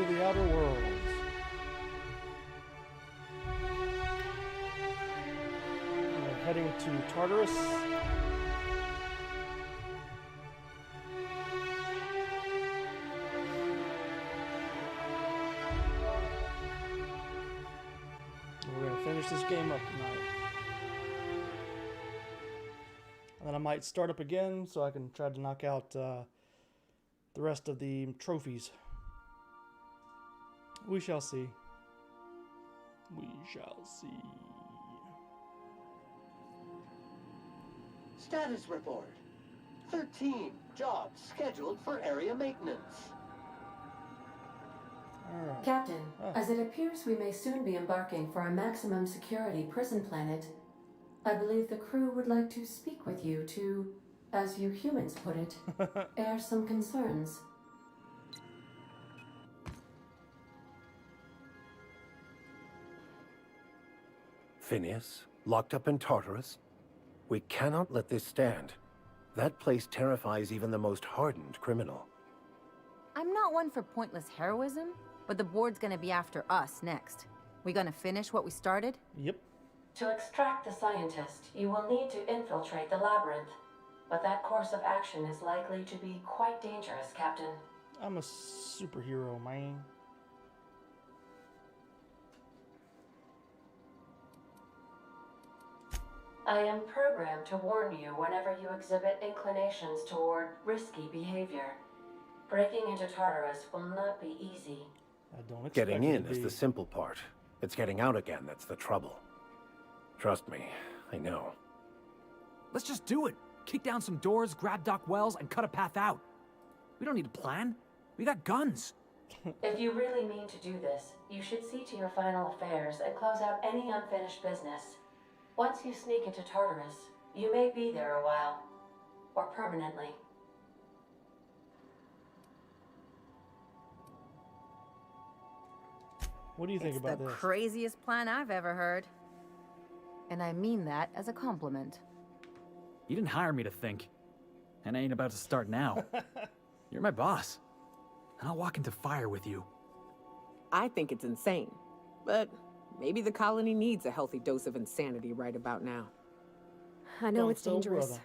to the outer worlds. We're heading to Tartarus. We're going to finish this game up tonight. And then I might start up again so I can try to knock out the rest of the trophies. We shall see. We shall see. Status report. 13 jobs scheduled for area maintenance. Alright. Captain, as it appears we may soon be embarking for a maximum security prison planet, I believe the crew would like to speak with you to, as you humans put it, air some concerns. Phineas, locked up in Tartarus? We cannot let this stand. That place terrifies even the most hardened criminal. I'm not one for pointless heroism, but the board's gonna be after us next. We gonna finish what we started? Yep. To extract the scientist, you will need to infiltrate the labyrinth. But that course of action is likely to be quite dangerous, Captain. I'm a superhero, man. I am programmed to warn you whenever you exhibit inclinations toward risky behavior. Breaking into Tartarus will not be easy. I don't expect Getting it in to is be. the simple part. It's getting out again that's the trouble. Trust me, I know. Let's just do it. Kick down some doors, grab Doc Wells, and cut a path out. We don't need a plan. We got guns. If you really mean to do this, you should see to your final affairs and close out any unfinished business. Once you sneak into Tartarus, you may be there a while. Or permanently. What do you think It's about the this? craziest plan I've ever heard. And I mean that as a compliment. You didn't hire me to think. And I ain't about to start now. You're my boss. And I'll walk into fire with you. I think it's insane. But maybe the colony needs a healthy dose of insanity right about now. I know Don't it's tell dangerous. brother.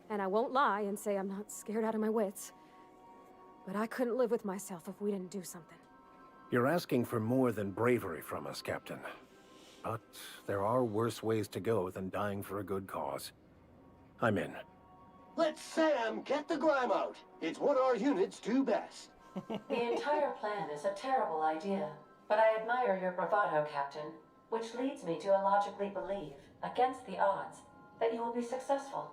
And I won't lie and say I'm not scared out of my wits. But I couldn't live with myself if we didn't do something. You're asking for more than bravery from us, Captain. But there are worse ways to go than dying for a good cause. I'm in. Let Sam get the grime out. It's what our units do best. The entire plan is a terrible idea. But I admire your bravado, Captain. Which leads me to illogically believe, against the odds, that you will be successful.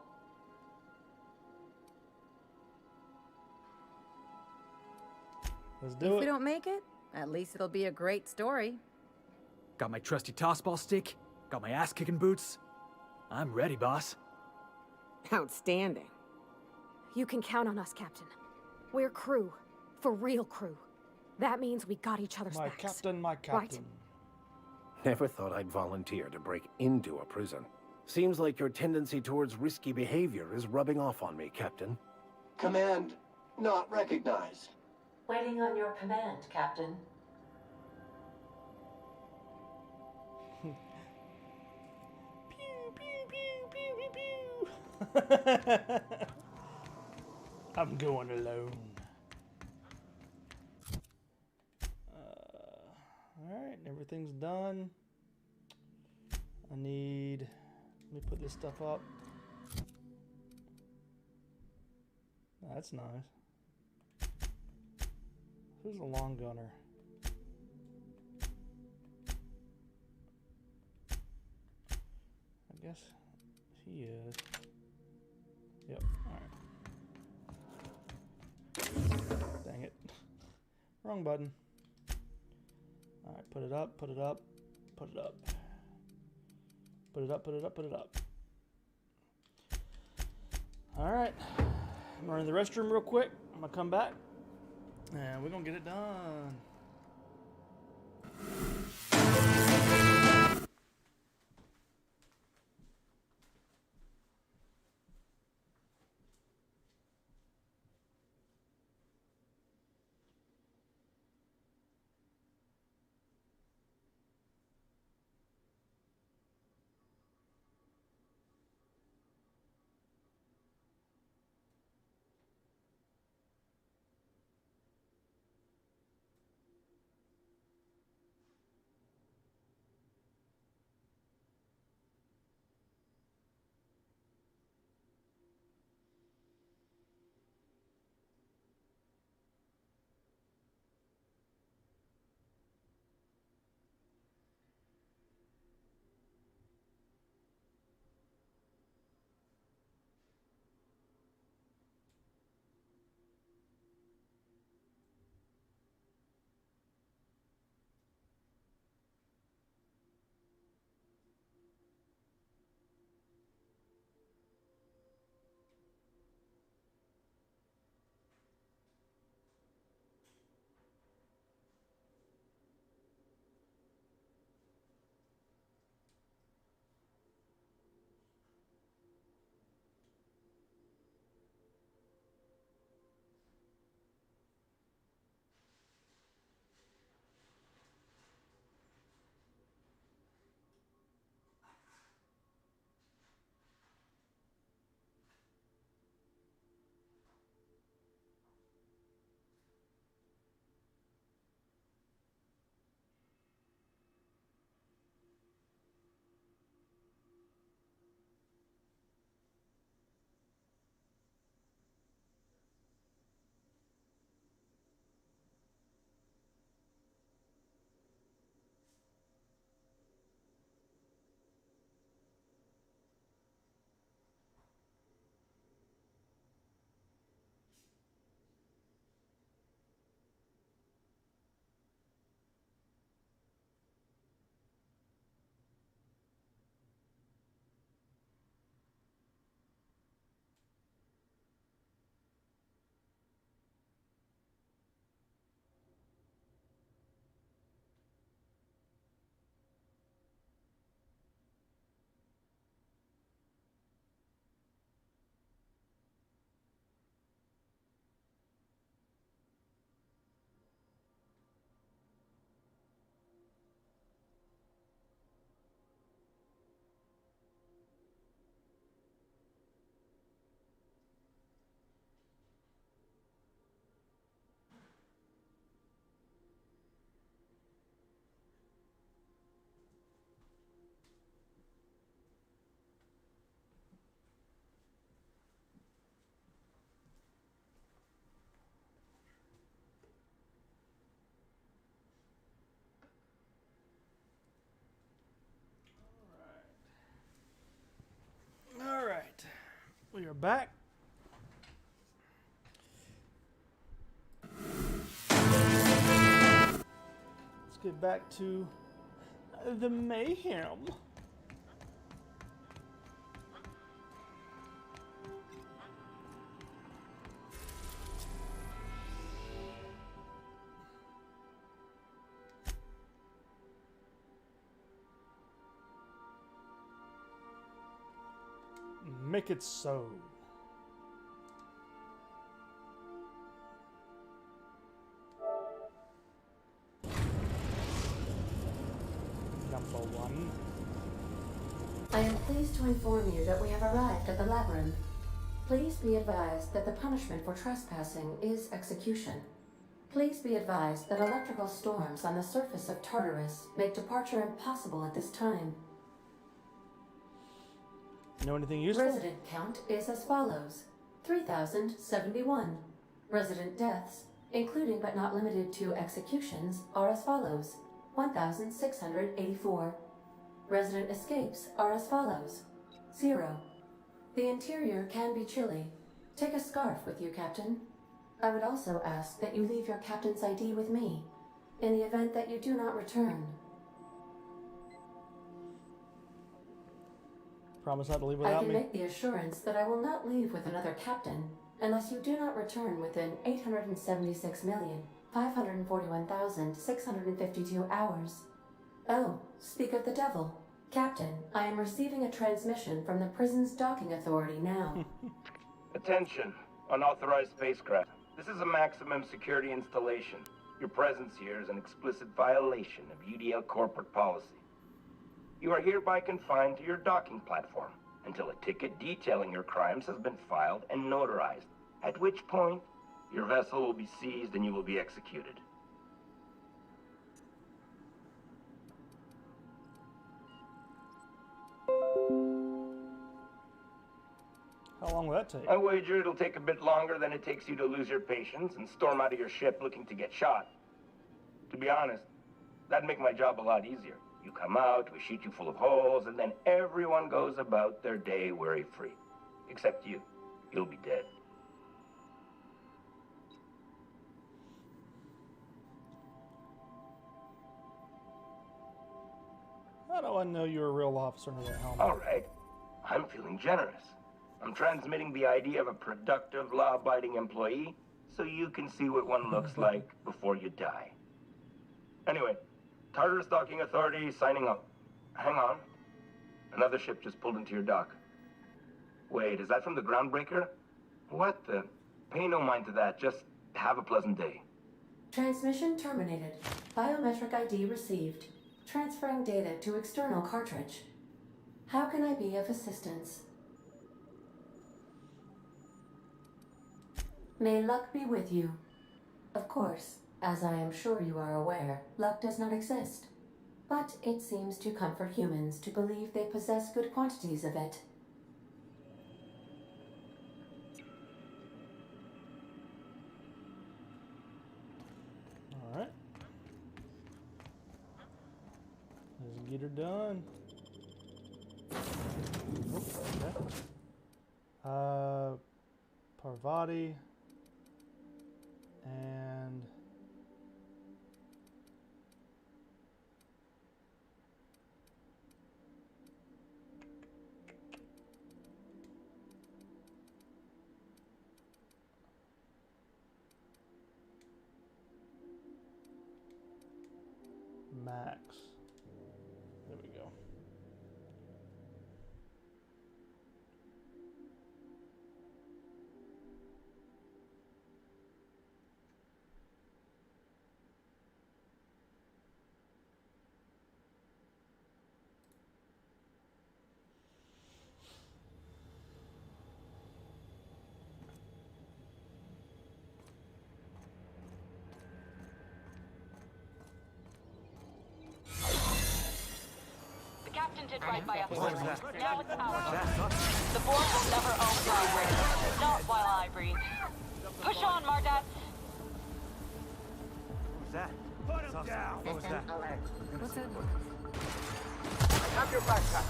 Let's If do we it. don't make it, at least it'll be a great story. Got my trusty tossball stick. Got my ass-kicking boots. I'm ready, boss. Outstanding. You can count on us, Captain. We're crew. For real crew. That means we got each other's My backs. captain, my captain. Never thought I'd volunteer to break into a prison. Seems like your tendency towards risky behavior is rubbing off on me, Captain. Command not recognized. Waiting on your command, Captain. Pew, pew, pew, pew, pew, pew. I'm going alone. Alright, everything's done. I need... Let me put this stuff up. That's nice. Who's the long gunner? I guess he is. Yep, alright. Dang it. Wrong button. Alright, put it up, put it up, put it up. Put it up, put it up, put it up. Alright. I'm running to the restroom real quick. I'm gonna come back. And we're gonna get it done. Back. Let's get back to the mayhem. Make it so. Number one. I am pleased to inform you that we have arrived at the labyrinth. Please be advised that the punishment for trespassing is execution. Please be advised that electrical storms on the surface of Tartarus make departure impossible at this time. Know anything useful? Resident count is as follows: 3,071. Resident deaths, including but not limited to executions, are as follows: 1,684. Resident escapes are as follows: 0. The interior can be chilly. Take a scarf with you, Captain. I would also ask that you leave your captain's ID with me, in the event that you do not return. Promise not to leave I without can me. make the assurance that I will not leave with another captain unless you do not return within 876,541,652 hours. Oh, speak of the devil. Captain, I am receiving a transmission from the prison's docking authority now. Attention, unauthorized spacecraft. This is a maximum security installation. Your presence here is an explicit violation of UDL corporate policy. You are hereby confined to your docking platform until a ticket detailing your crimes has been filed and notarized, at which point your vessel will be seized and you will be executed. How long will that take? I wager it'll take a bit longer than it takes you to lose your patience and storm out of your ship looking to get shot. To be honest, that'd make my job a lot easier. You come out, we shoot you full of holes, and then everyone goes about their day worry-free. Except you. You'll be dead. How do I know you're a real officer under that helmet? All right. I'm feeling generous. I'm transmitting the idea of a productive, law-abiding employee so you can see what one looks like before you die. Anyway, Tartarus Docking Authority signing up. Hang on. Another ship just pulled into your dock. Wait, is that from the Groundbreaker? What the? Pay no mind to that. Just have a pleasant day. Transmission terminated. Biometric ID received. Transferring data to external cartridge. How can I be of assistance? May luck be with you. Of course, as I am sure you are aware, luck does not exist. But it seems to comfort humans to believe they possess good quantities of it. Alright. Let's get her done. Oops, okay. Parvati. And Max. There we go. Did right by us. Now it's ours. The board will never own Groundbreaker. Not while I breathe. Push on, Mardat. Who's that? Put him down! What was that? Alert. What's that? Have your backpack.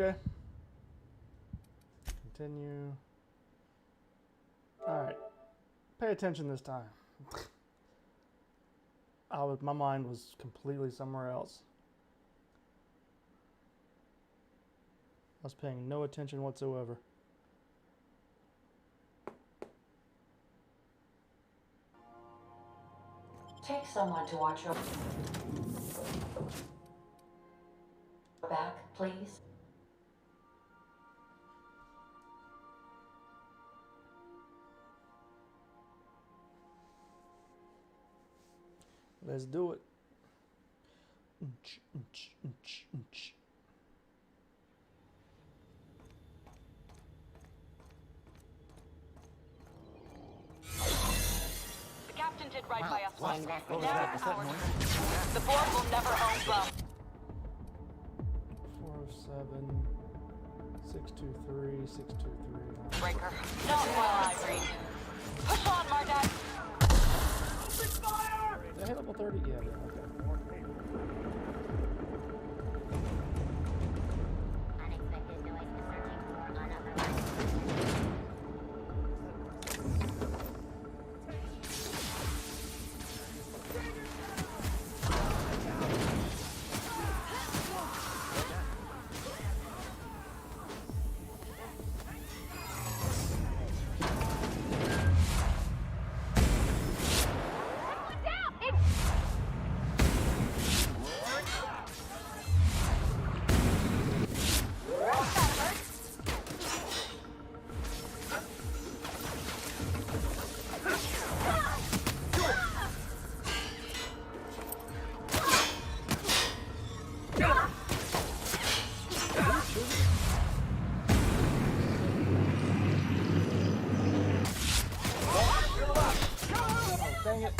Okay. Continue. Alright. Pay attention this time. My mind was completely somewhere else. I was paying no attention whatsoever. Take someone to watch your back, please. Let's do it. The captain did right by us once. What But was now that? it's Was that ours. noise? The board will never own Bum. 407 623 623. Breaker. Not while I breathe. Push on, Mardad. Did I hit level 30? Yeah, I did. Okay. Unexpected noise searching for unauthorized. Dang it.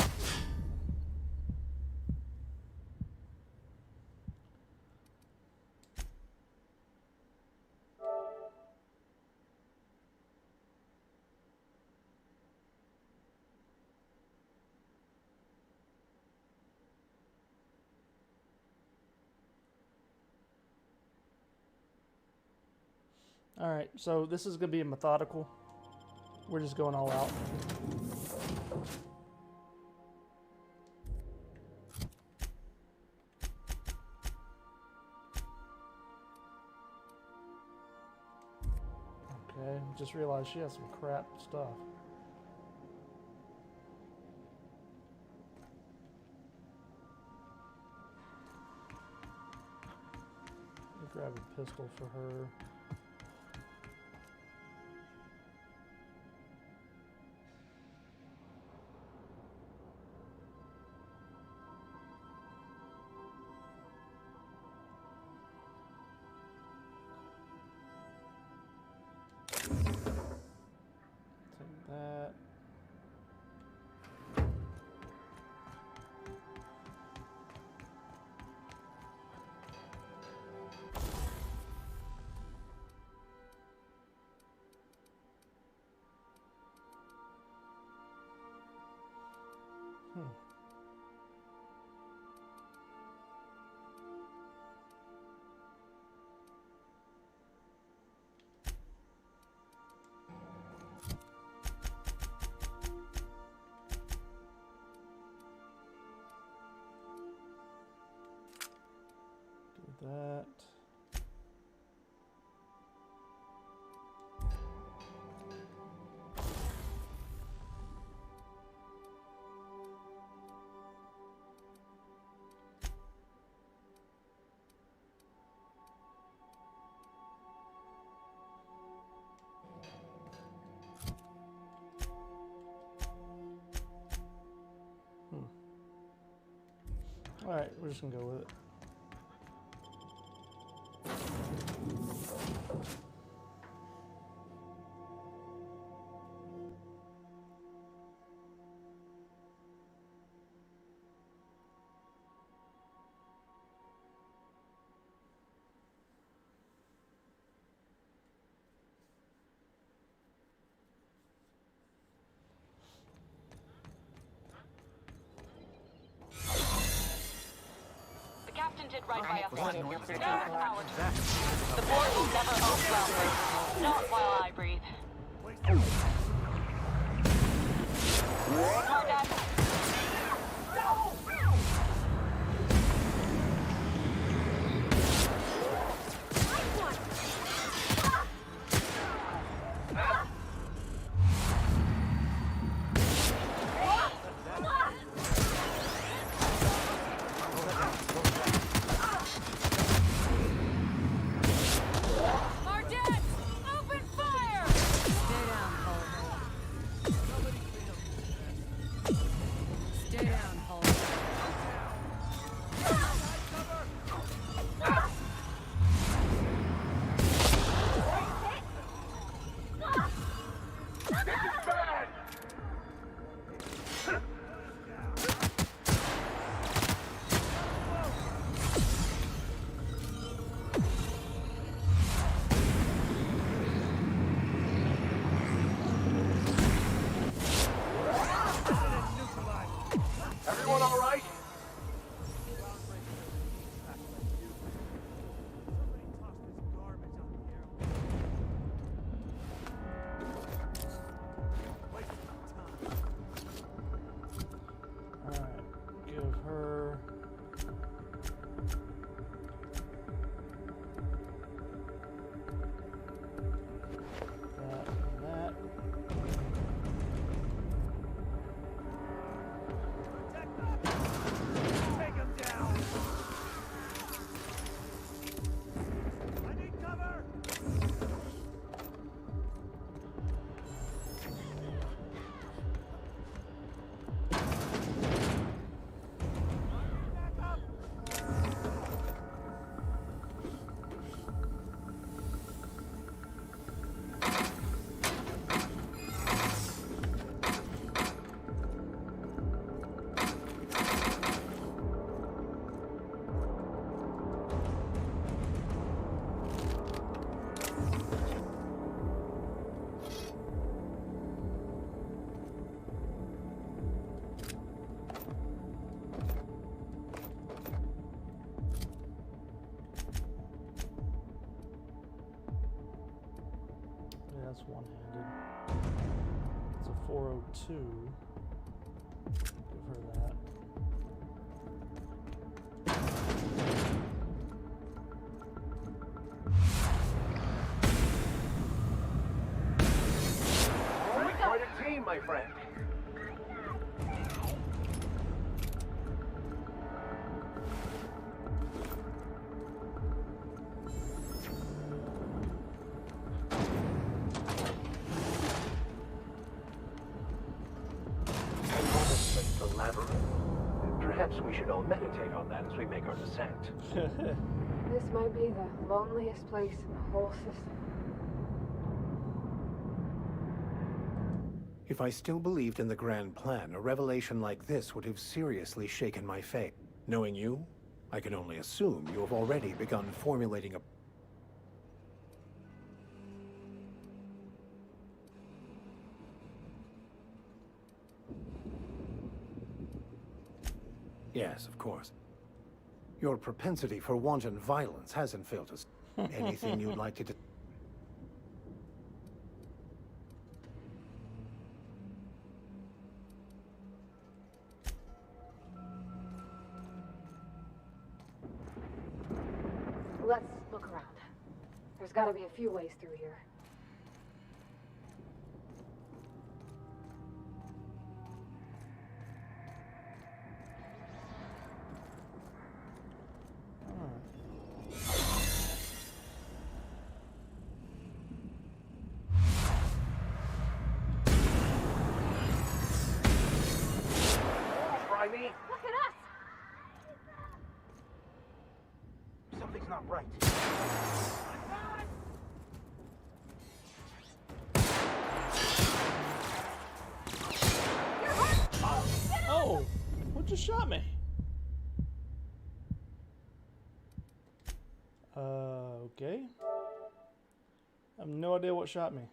All right, so this is going to be methodical. We're just going all out. Okay, just realized she has some crap stuff. Let me grab a pistol for her. Take that. Do that. All right, we're just gonna go with it. Patented right by a flight. Now it's our turn. The board will never own Groundbreaker. Not while I breathe. Marduk. Everyone all right? Alright, give her... that and that. Take him down! I need cover! Back up! Yeah, that's one-handed. It's a 402. Give her that. We're quite a team, my friend. The labyrinth. Perhaps we should all meditate on that as we make our descent. This might be the loneliest place in the whole system. If I still believed in the grand plan, a revelation like this would have seriously shaken my faith. Knowing you, I can only assume you have already begun formulating a... Yes, of course. Your propensity for wanton violence hasn't failed us. Anything you'd like to do? Let's look around. There's gotta be a few ways through here. Try me? Look at us! Something's not right. Oh! What just shot me? Okay. I have no idea what shot me.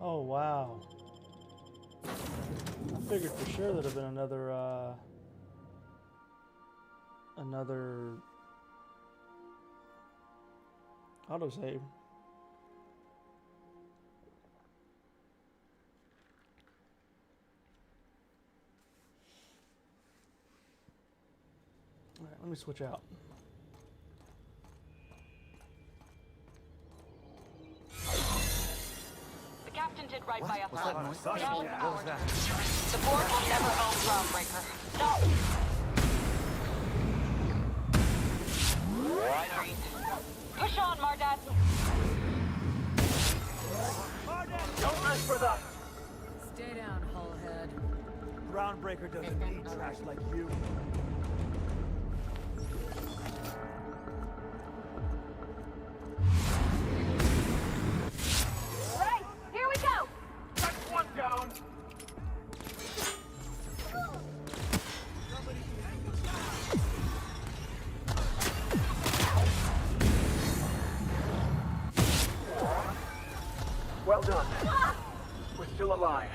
Oh, wow. I figured for sure there'd have been another autosave. Alright, let me switch out. The captain did right by us. What's that noise? Now What was that? the board will never own Groundbreaker. No! Green. Push on, Mardat. Don't mess with us! Stay down, Hullhead. Groundbreaker doesn't need trash like you. Right, here we go! That's one down! Well done. We're still alive.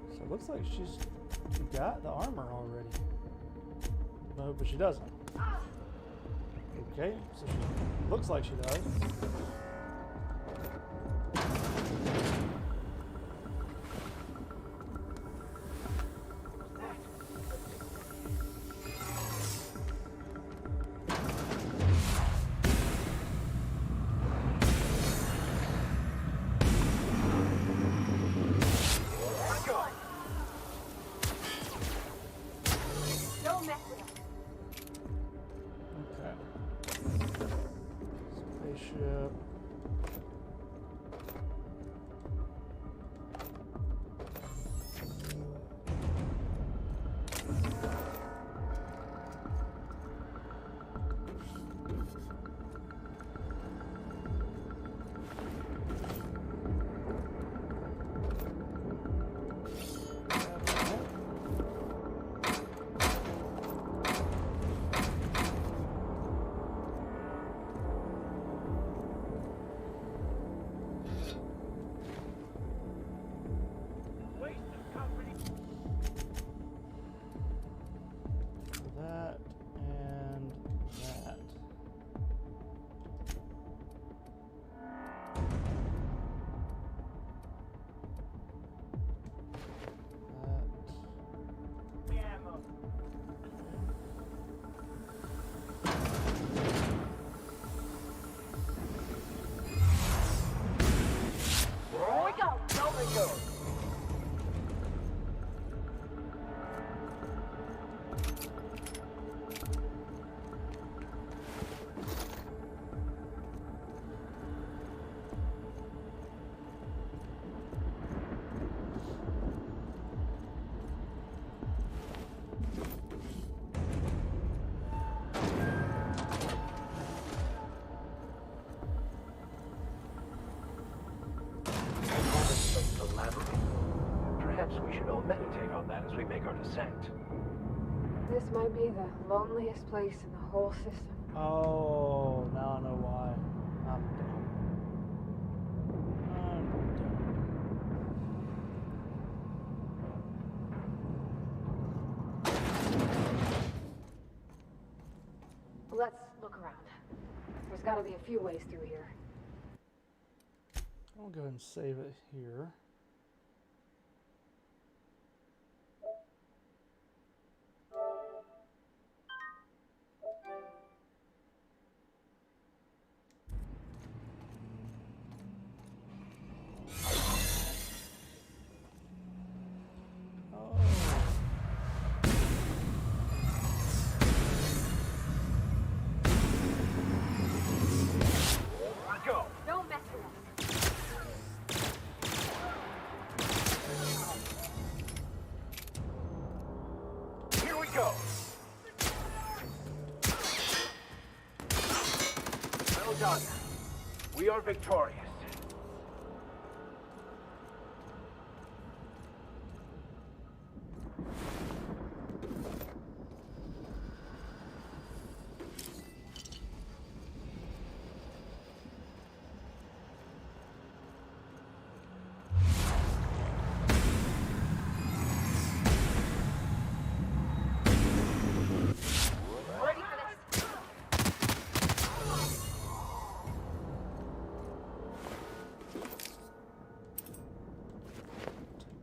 So it looks like she got the armor already. No, but she doesn't. Okay, so she looks like she does. Don't mess with us. Okay. Spaceship. That and that. Here we go! Don't let go! The labyrinth. Perhaps we should all meditate on that as we make our descent. This might be the loneliest place in the whole system. Oh, now I know why. I'm dumb. I'm dumb. Let's look around. There's gotta be a few ways through here. I'll go ahead and save it here. Let's go! Don't mess with us. done. We are victorious.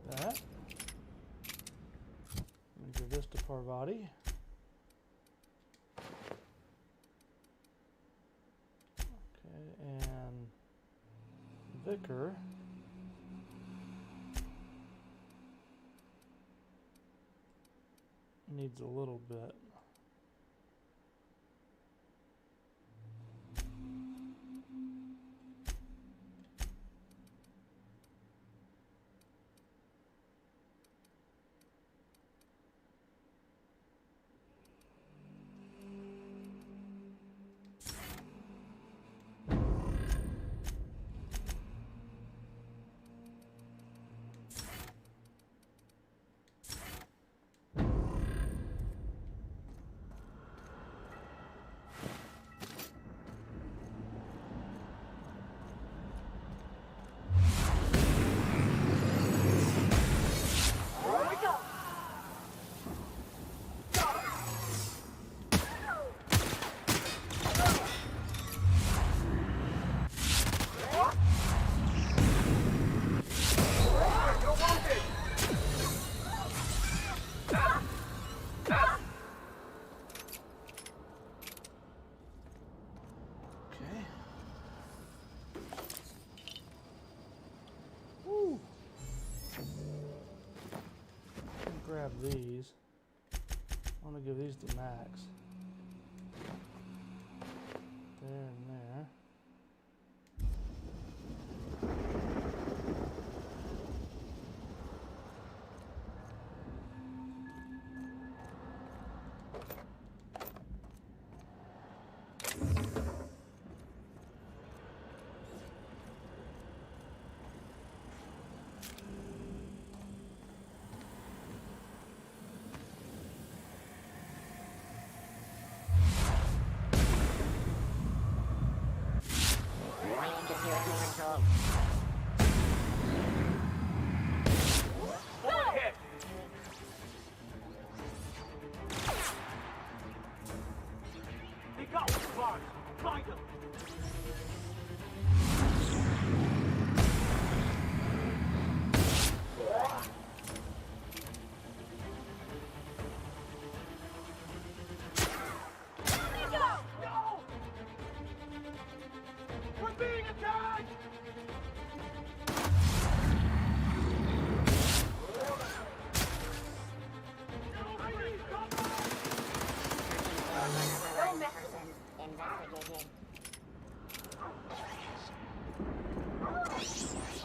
That. I'm gonna give this to Parvati. Okay, and Vicar. Needs a little bit. Grab these. I want to give these to Max. There and there.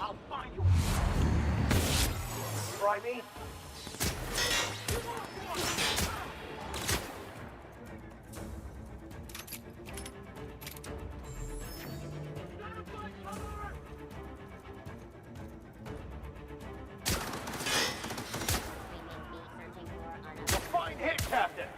I'll find you. Try me. A fine hit, Captain.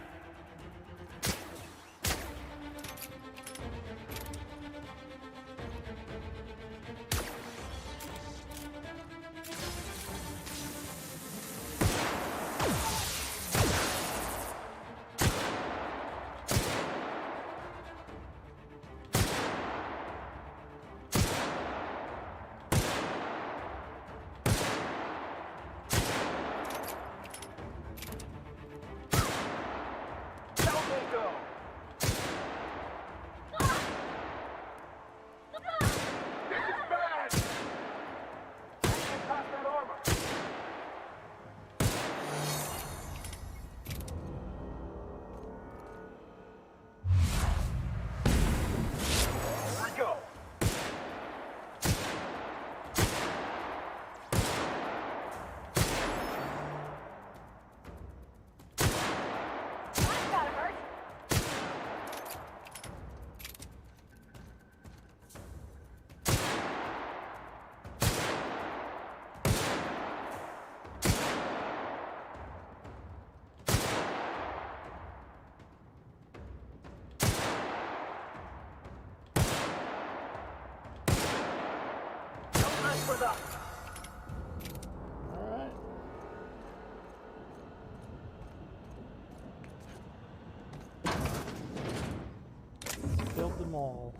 for the... Alright. Killed them all.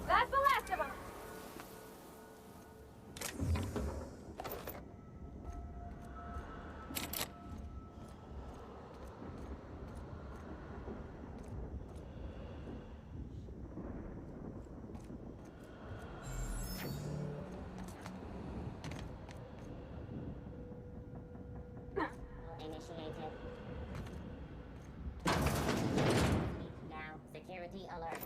That's the last of them! Initiated. Now, security alert.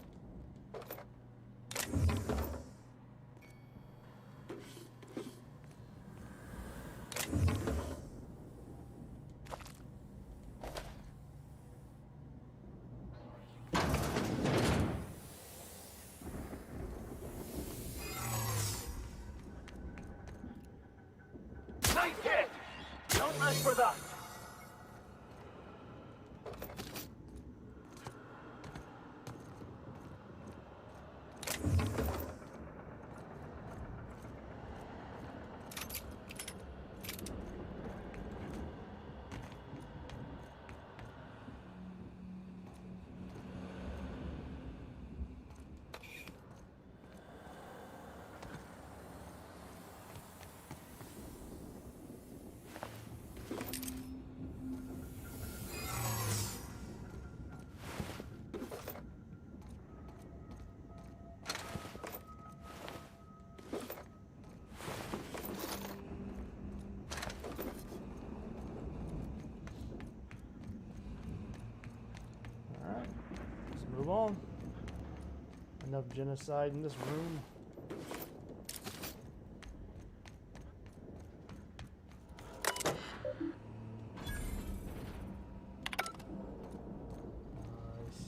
Nice hit! Don't mess with us! Alright. Let's move on. Enough genocide in this room. Nice.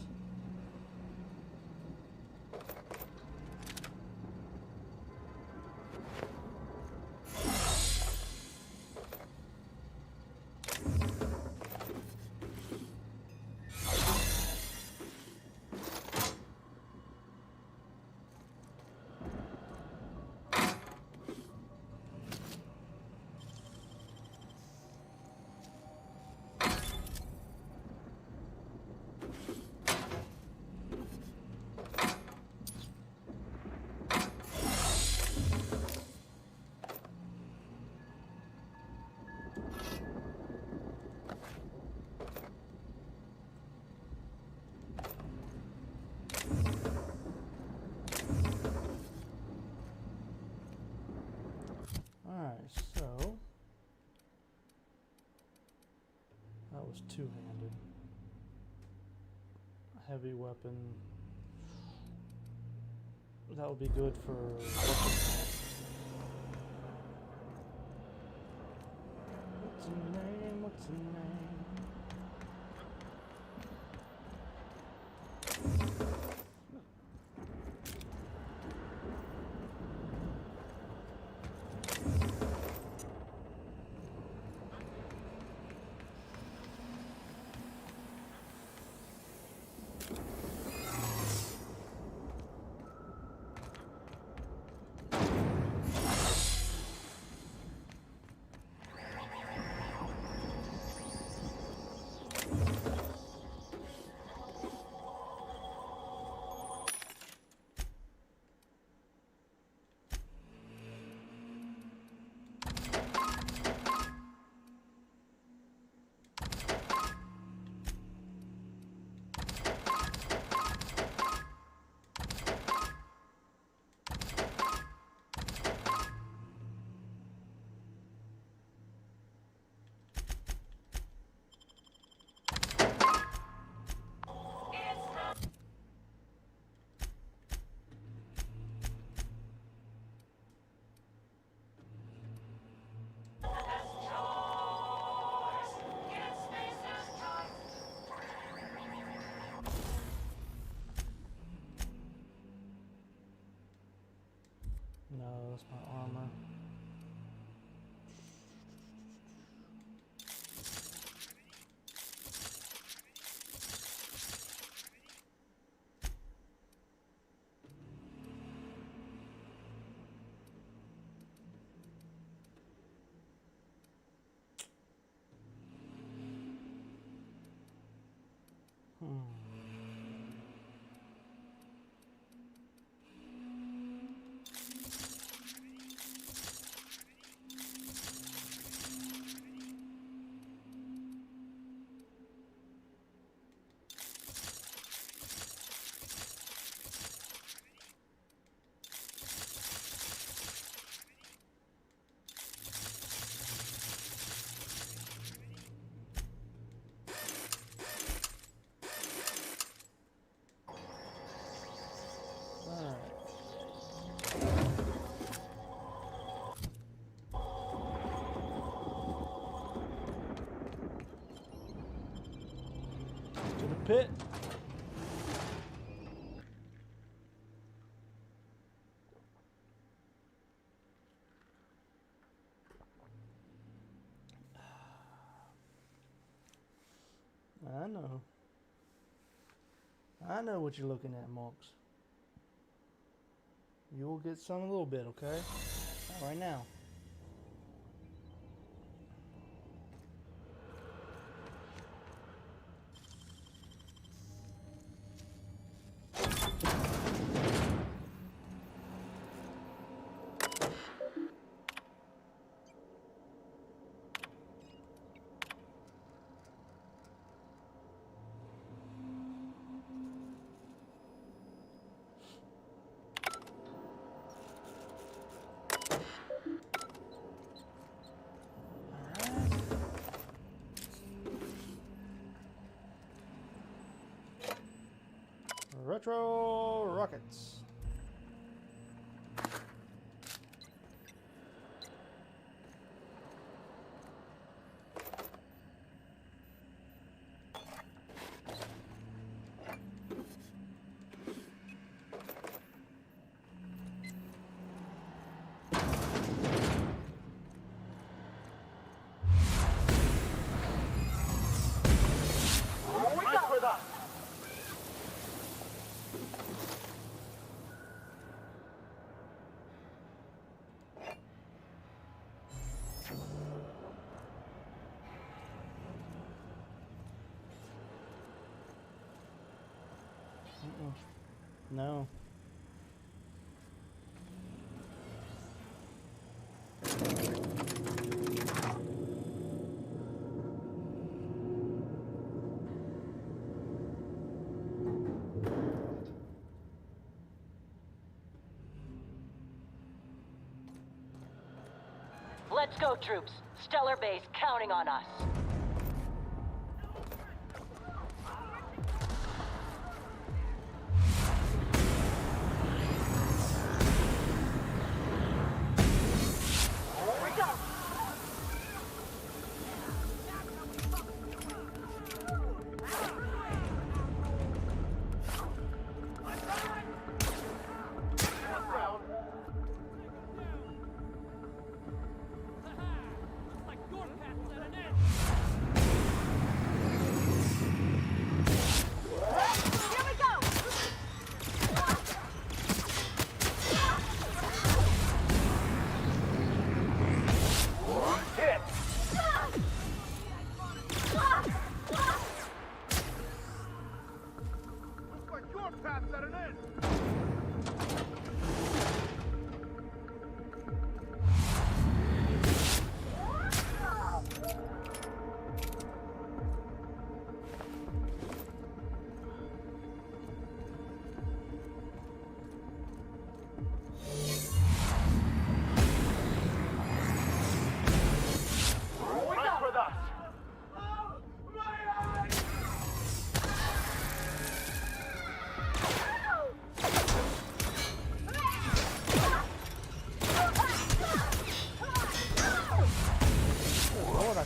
Alright, so that was two-handed. Heavy weapon. That would be good for what's her name? What's her name? that's my armor. To the pit. I know what you're looking at, Monks. You will get some a little bit, okay? Not right now. Retro rockets. Wait for that! No. Let's go, troops. Stellar Base counting on us.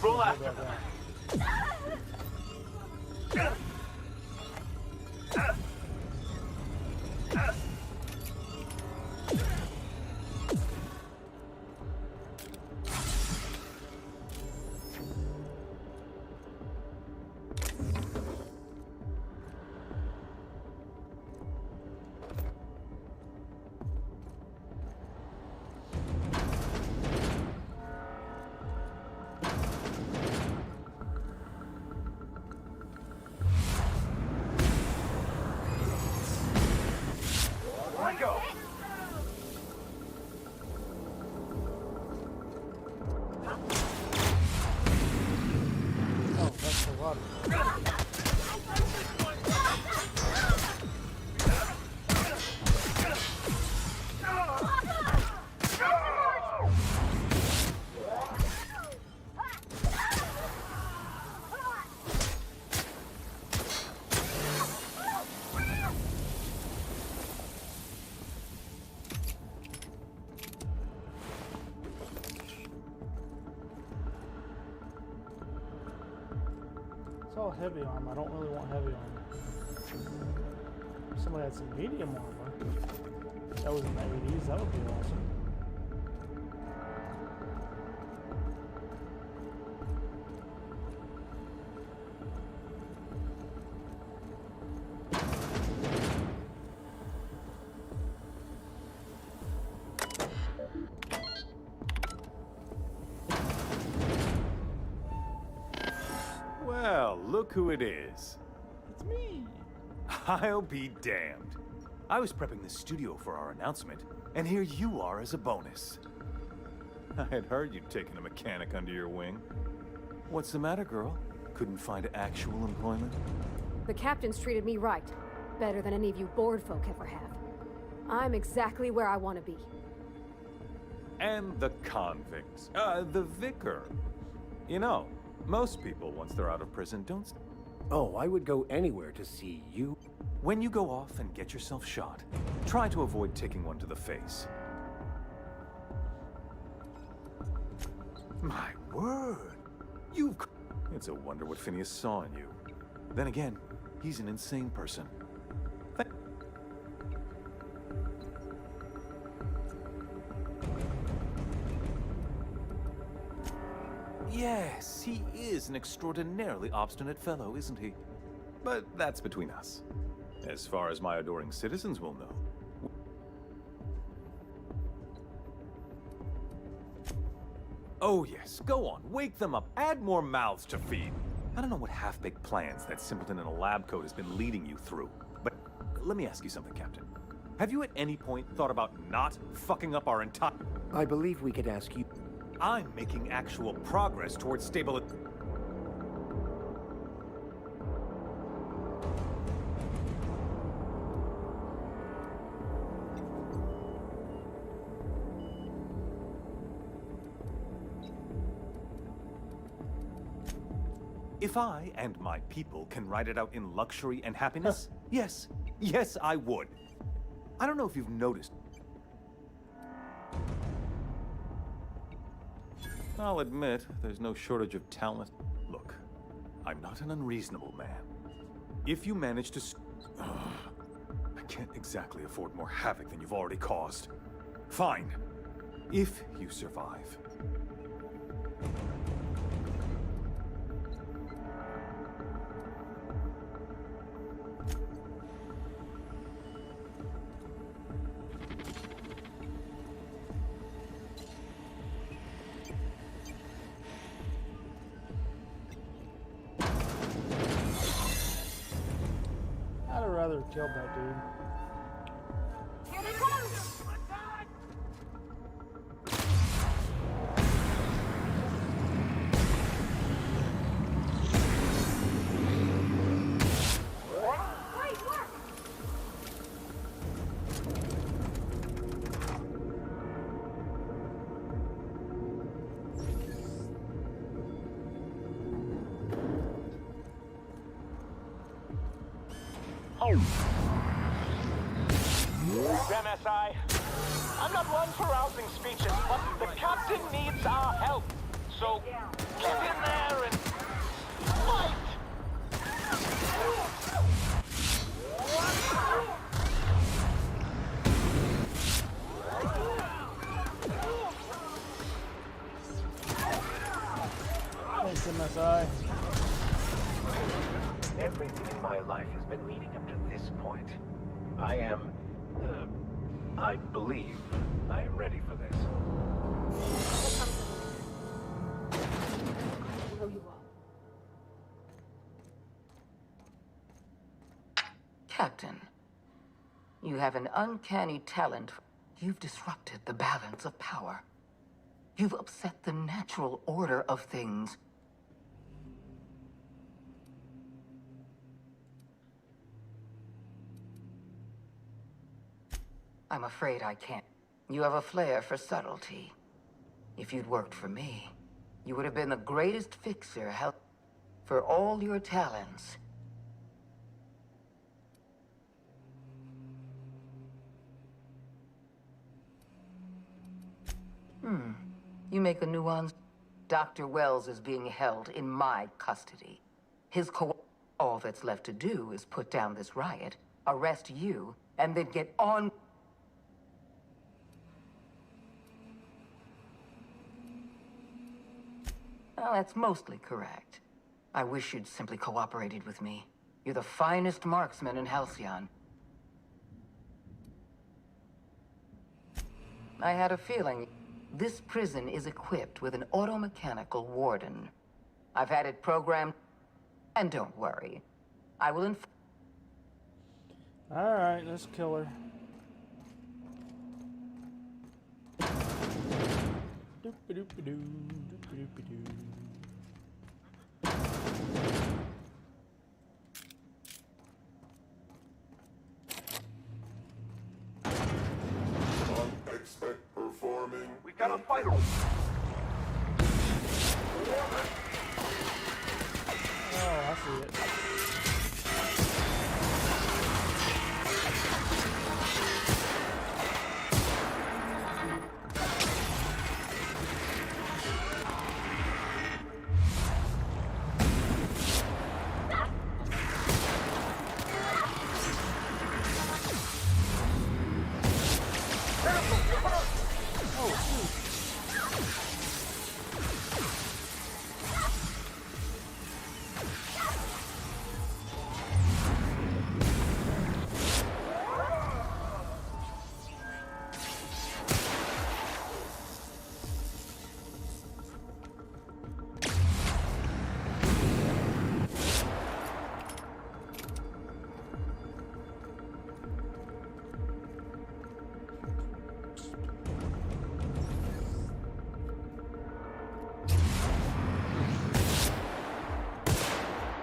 Roll after. All heavy armor. I don't really want heavy armor. If somebody had some medium armor that was in the 80s, that would be awesome. Well, look who it is. It's me. I'll be damned. I was prepping the studio for our announcement, and here you are as a bonus. I had heard you'd taken a mechanic under your wing. What's the matter, girl? Couldn't find actual employment? The captain's treated me right. Better than any of you bored folk ever have. I'm exactly where I want to be. And the convicts. The vicar. You know, most people, once they're out of prison, don't... Oh, I would go anywhere to see you. When you go off and get yourself shot, try to avoid taking one to the face. My word! You've... It's a wonder what Phineas saw in you. Then again, he's an insane person. Yes, he is an extraordinarily obstinate fellow, isn't he? But that's between us. As far as my adoring citizens will know. Oh yes, go on, wake them up, add more mouths to feed. I don't know what half-baked plans that simpleton in a lab coat has been leading you through, but let me ask you something, Captain. Have you at any point thought about not fucking up our entire... I believe we could ask you... I'm making actual progress towards stability. If I and my people can ride it out in luxury and happiness, yes, I would. I don't know if you've noticed. I'll admit, there's no shortage of talent. Look, I'm not an unreasonable man. If you manage to... I can't exactly afford more havoc than you've already caused. Fine. If you survive. I'd have rather killed that dude. Here they come! MSI, I'm not one for rousing speeches, but the captain needs our help. So get in there and fight! Thanks, MSI. Everything in my life has been leading up to this point. I believe I am ready for this. Captain, you have an uncanny talent. You've disrupted the balance of power. You've upset the natural order of things. I'm afraid I can't. You have a flair for subtlety. If you'd worked for me, you would have been the greatest fixer for all your talents. You make a nuance. Dr. Wells is being held in my custody. All that's left to do is put down this riot, arrest you, and then get on. Well, that's mostly correct. I wish you'd simply cooperated with me. You're the finest marksman in Halcyon. I had a feeling this prison is equipped with an automechanical warden. I've had it programmed, and don't worry. I will Alright, let's kill her. Doop-a-doop-a-doo, doop-a-doop-a-doo. Expect performing. We got a fighter. Oh, I see it.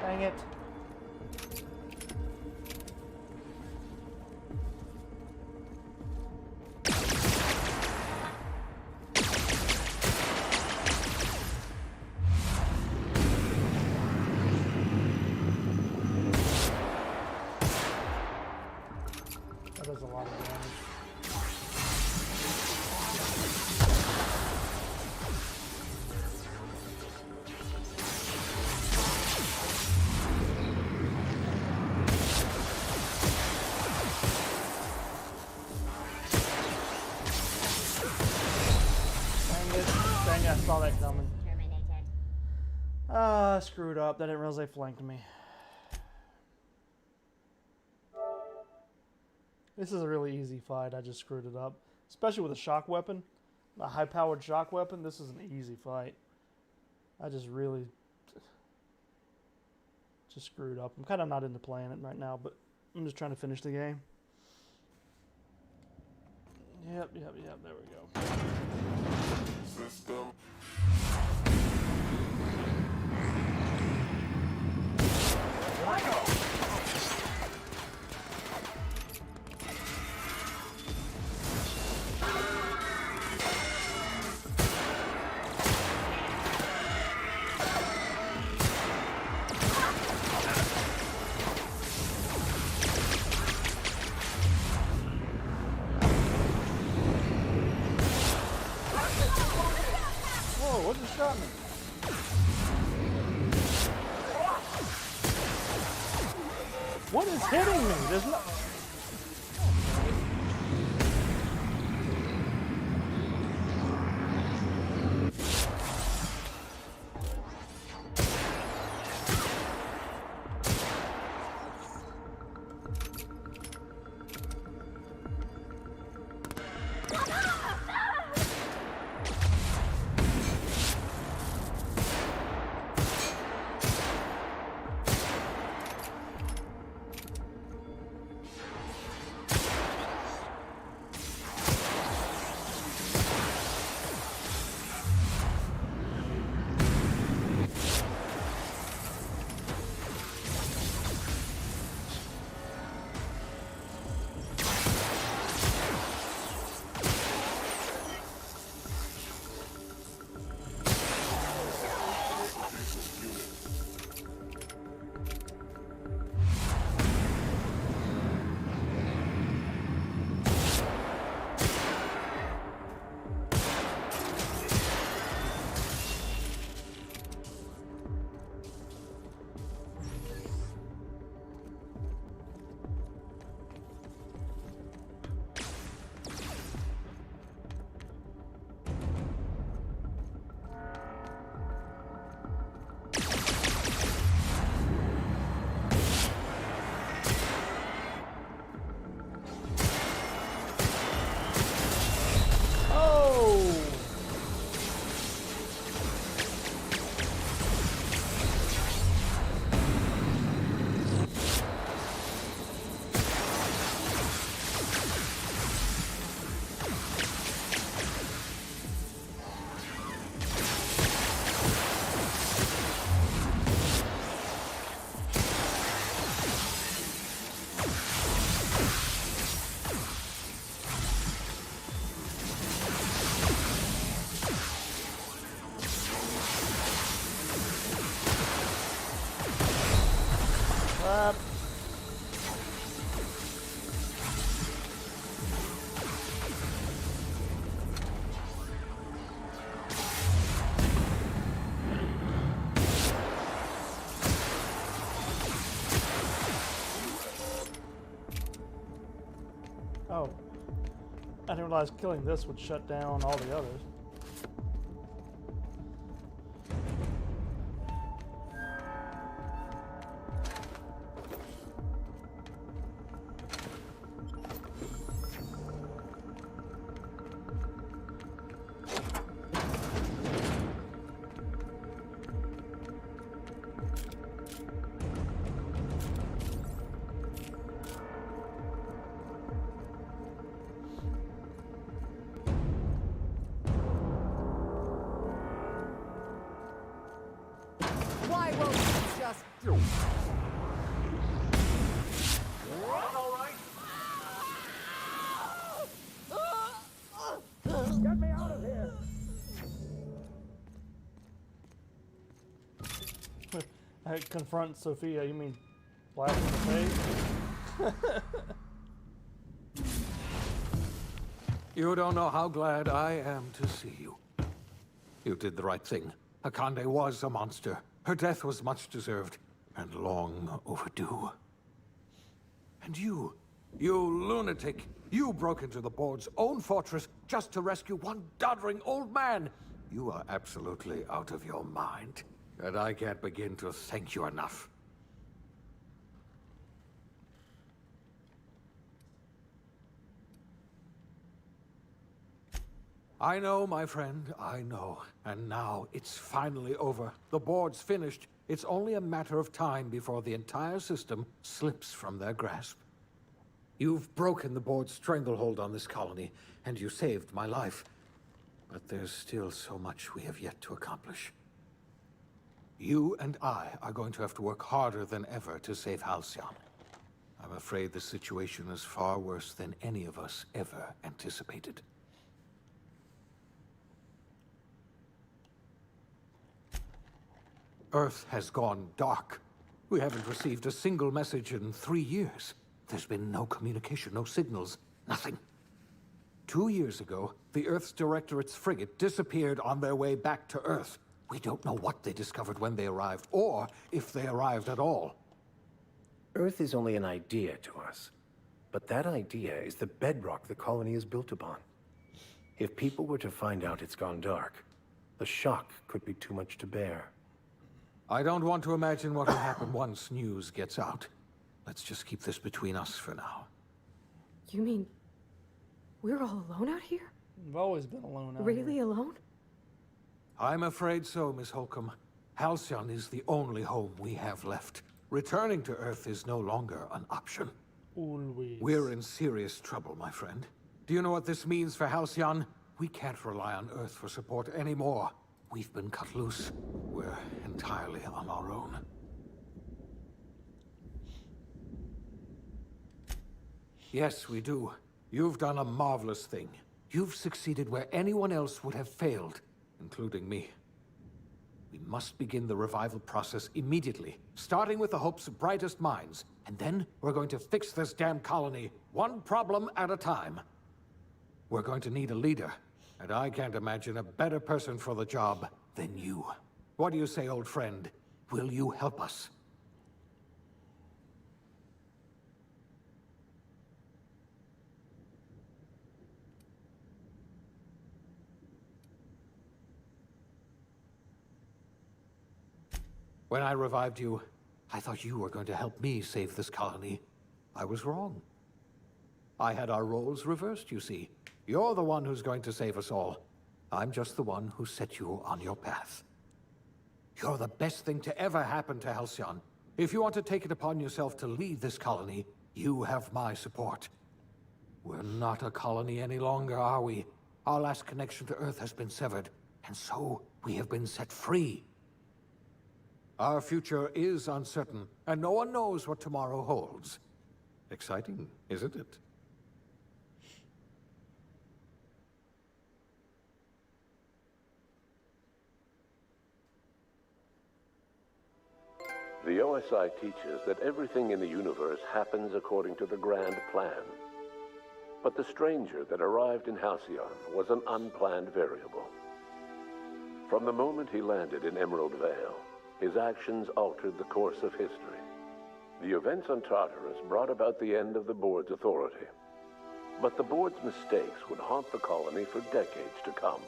Dang it. That does a lot of damage. Dang, I saw that coming. Ah, screwed up. I didn't realize they flanked me. This is a really easy fight. I just screwed it up. Especially with a shock weapon. A high-powered shock weapon. This is an easy fight. I just really just screwed up. I'm kind of not into playing it right now, but I'm just trying to finish the game. Yep. There we go. System. Whoa, what just shot me? What is hitting me? There's no... Crap. Oh. I didn't realize killing this would shut down all the others. Why won't you just... Get me out of here! I confront Sophia, you mean blast in the face? You don't know how glad I am to see you. You did the right thing. Akande was a monster. Her death was much deserved, and long overdue. And you lunatic, you broke into the board's own fortress just to rescue one doddering old man. You are absolutely out of your mind, and I can't begin to thank you enough. I know, my friend, I know. And now it's finally over. The board's finished. It's only a matter of time before the entire system slips from their grasp. You've broken the board's stranglehold on this colony, and you saved my life. But there's still so much we have yet to accomplish. You and I are going to have to work harder than ever to save Halcyon. I'm afraid the situation is far worse than any of us ever anticipated. Earth has gone dark. We haven't received a single message in 3 years. There's been no communication, no signals, nothing. 2 years ago, the Earth's Directorate's frigate disappeared on their way back to Earth. We don't know what they discovered when they arrived, or if they arrived at all. Earth is only an idea to us. But that idea is the bedrock the colony is built upon. If people were to find out it's gone dark, the shock could be too much to bear. I don't want to imagine what will happen once news gets out. Let's just keep this between us for now. You mean we're all alone out here? We've always been alone out Really here. alone? I'm afraid so, Miss Holcomb. Halcyon is the only home we have left. Returning to Earth is no longer an option. Always. We're in serious trouble, my friend. Do you know what this means for Halcyon? We can't rely on Earth for support anymore. We've been cut loose. We're entirely on our own. Yes, we do. You've done a marvelous thing. You've succeeded where anyone else would have failed, including me. We must begin the revival process immediately, starting with the Hope's brightest minds. And then we're going to fix this damn colony, one problem at a time. We're going to need a leader. And I can't imagine a better person for the job than you. What do you say, old friend? Will you help us? When I revived you, I thought you were going to help me save this colony. I was wrong. I had our roles reversed, you see. You're the one who's going to save us all. I'm just the one who set you on your path. You're the best thing to ever happen to Halcyon. If you want to take it upon yourself to lead this colony, you have my support. We're not a colony any longer, are we? Our last connection to Earth has been severed, and so we have been set free. Our future is uncertain, and no one knows what tomorrow holds. Exciting, isn't it? The OSI teaches that everything in the universe happens according to the grand plan. But the stranger that arrived in Halcyon was an unplanned variable. From the moment he landed in Emerald Vale, his actions altered the course of history. The events on Tartarus brought about the end of the Board's authority. But the Board's mistakes would haunt the colony for decades to come.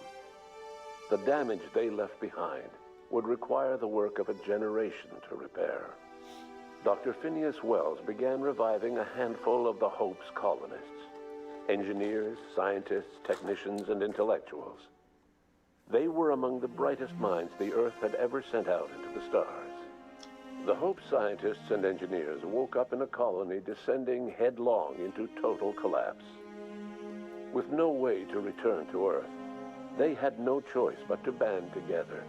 The damage they left behind would require the work of a generation to repair. Dr. Phineas Wells began reviving a handful of the Hope's colonists. Engineers, scientists, technicians, and intellectuals. They were among the brightest minds the Earth had ever sent out into the stars. The Hope scientists and engineers woke up in a colony descending headlong into total collapse. With no way to return to Earth, they had no choice but to band together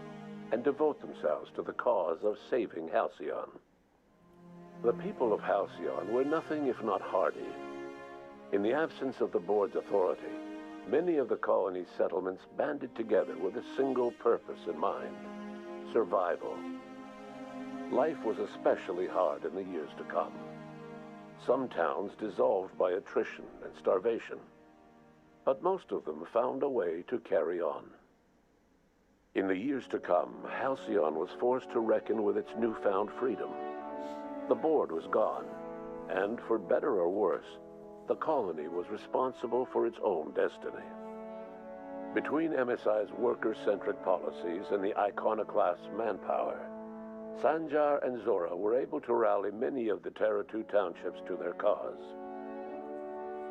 and devote themselves to the cause of saving Halcyon. The people of Halcyon were nothing if not hardy. In the absence of the Board's authority, many of the colony's settlements banded together with a single purpose in mind: survival. Life was especially hard in the years to come. Some towns dissolved by attrition and starvation, but most of them found a way to carry on. In the years to come, Halcyon was forced to reckon with its newfound freedom. The Board was gone, and for better or worse, the colony was responsible for its own destiny. Between MSI's worker-centric policies and the iconoclast's manpower, Sanjar and Zora were able to rally many of the Terra 2 townships to their cause.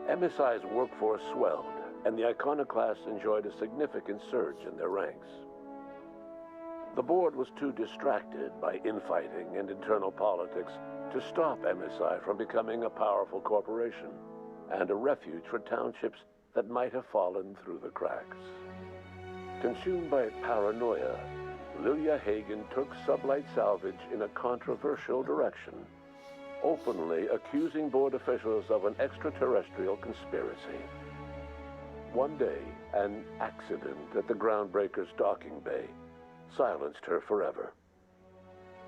MSI's workforce swelled, and the iconoclasts enjoyed a significant surge in their ranks. The Board was too distracted by infighting and internal politics to stop MSI from becoming a powerful corporation and a refuge for townships that might have fallen through the cracks. Consumed by paranoia, Lilia Hagen took Sublight Salvage in a controversial direction, openly accusing Board officials of an extraterrestrial conspiracy. One day, an accident at the Groundbreaker's docking bay silenced her forever.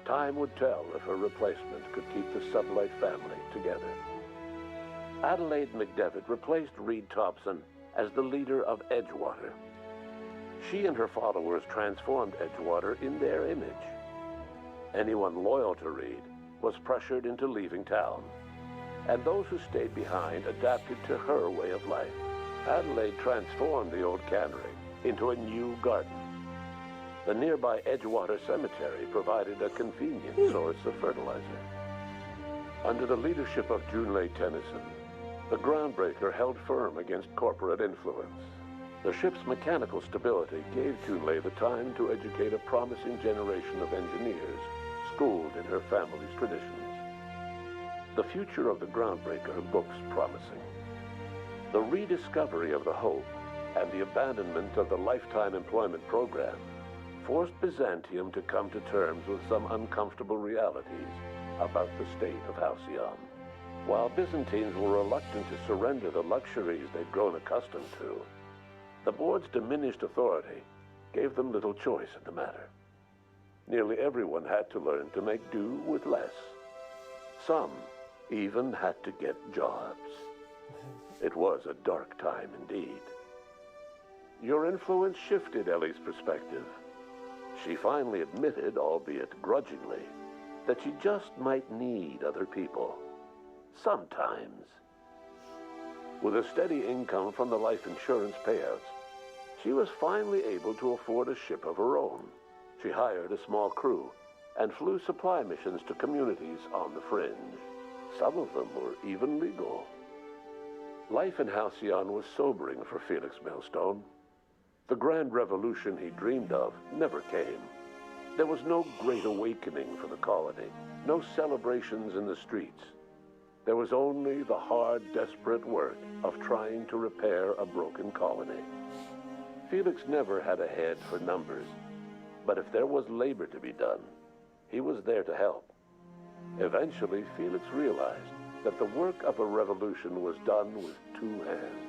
Time would tell if her replacement could keep the Sublight family together. Adelaide McDevitt replaced Reed Thompson as the leader of Edgewater. She and her followers transformed Edgewater in their image. Anyone loyal to Reed was pressured into leaving town, and those who stayed behind adapted to her way of life. Adelaide transformed the old cannery into a new garden. The nearby Edgewater Cemetery provided a convenient source of fertilizer. Under the leadership of Junlei Tennyson, the Groundbreaker held firm against corporate influence. The ship's mechanical stability gave Junlei the time to educate a promising generation of engineers schooled in her family's traditions. The future of the Groundbreaker looks promising. The rediscovery of the Hope and the abandonment of the Lifetime Employment Program forced Byzantium to come to terms with some uncomfortable realities about the state of Halcyon. While Byzantines were reluctant to surrender the luxuries they'd grown accustomed to, the Board's diminished authority gave them little choice in the matter. Nearly everyone had to learn to make do with less. Some even had to get jobs. It was a dark time indeed. Your influence shifted Ellie's perspective. She finally admitted, albeit grudgingly, that she just might need other people. Sometimes. With a steady income from the life insurance payouts, she was finally able to afford a ship of her own. She hired a small crew and flew supply missions to communities on the fringe. Some of them were even legal. Life in Halcyon was sobering for Felix Millstone. The grand revolution he dreamed of never came. There was no great awakening for the colony, no celebrations in the streets. There was only the hard, desperate work of trying to repair a broken colony. Felix never had a head for numbers, but if there was labor to be done, he was there to help. Eventually, Felix realized that the work of a revolution was done with two hands.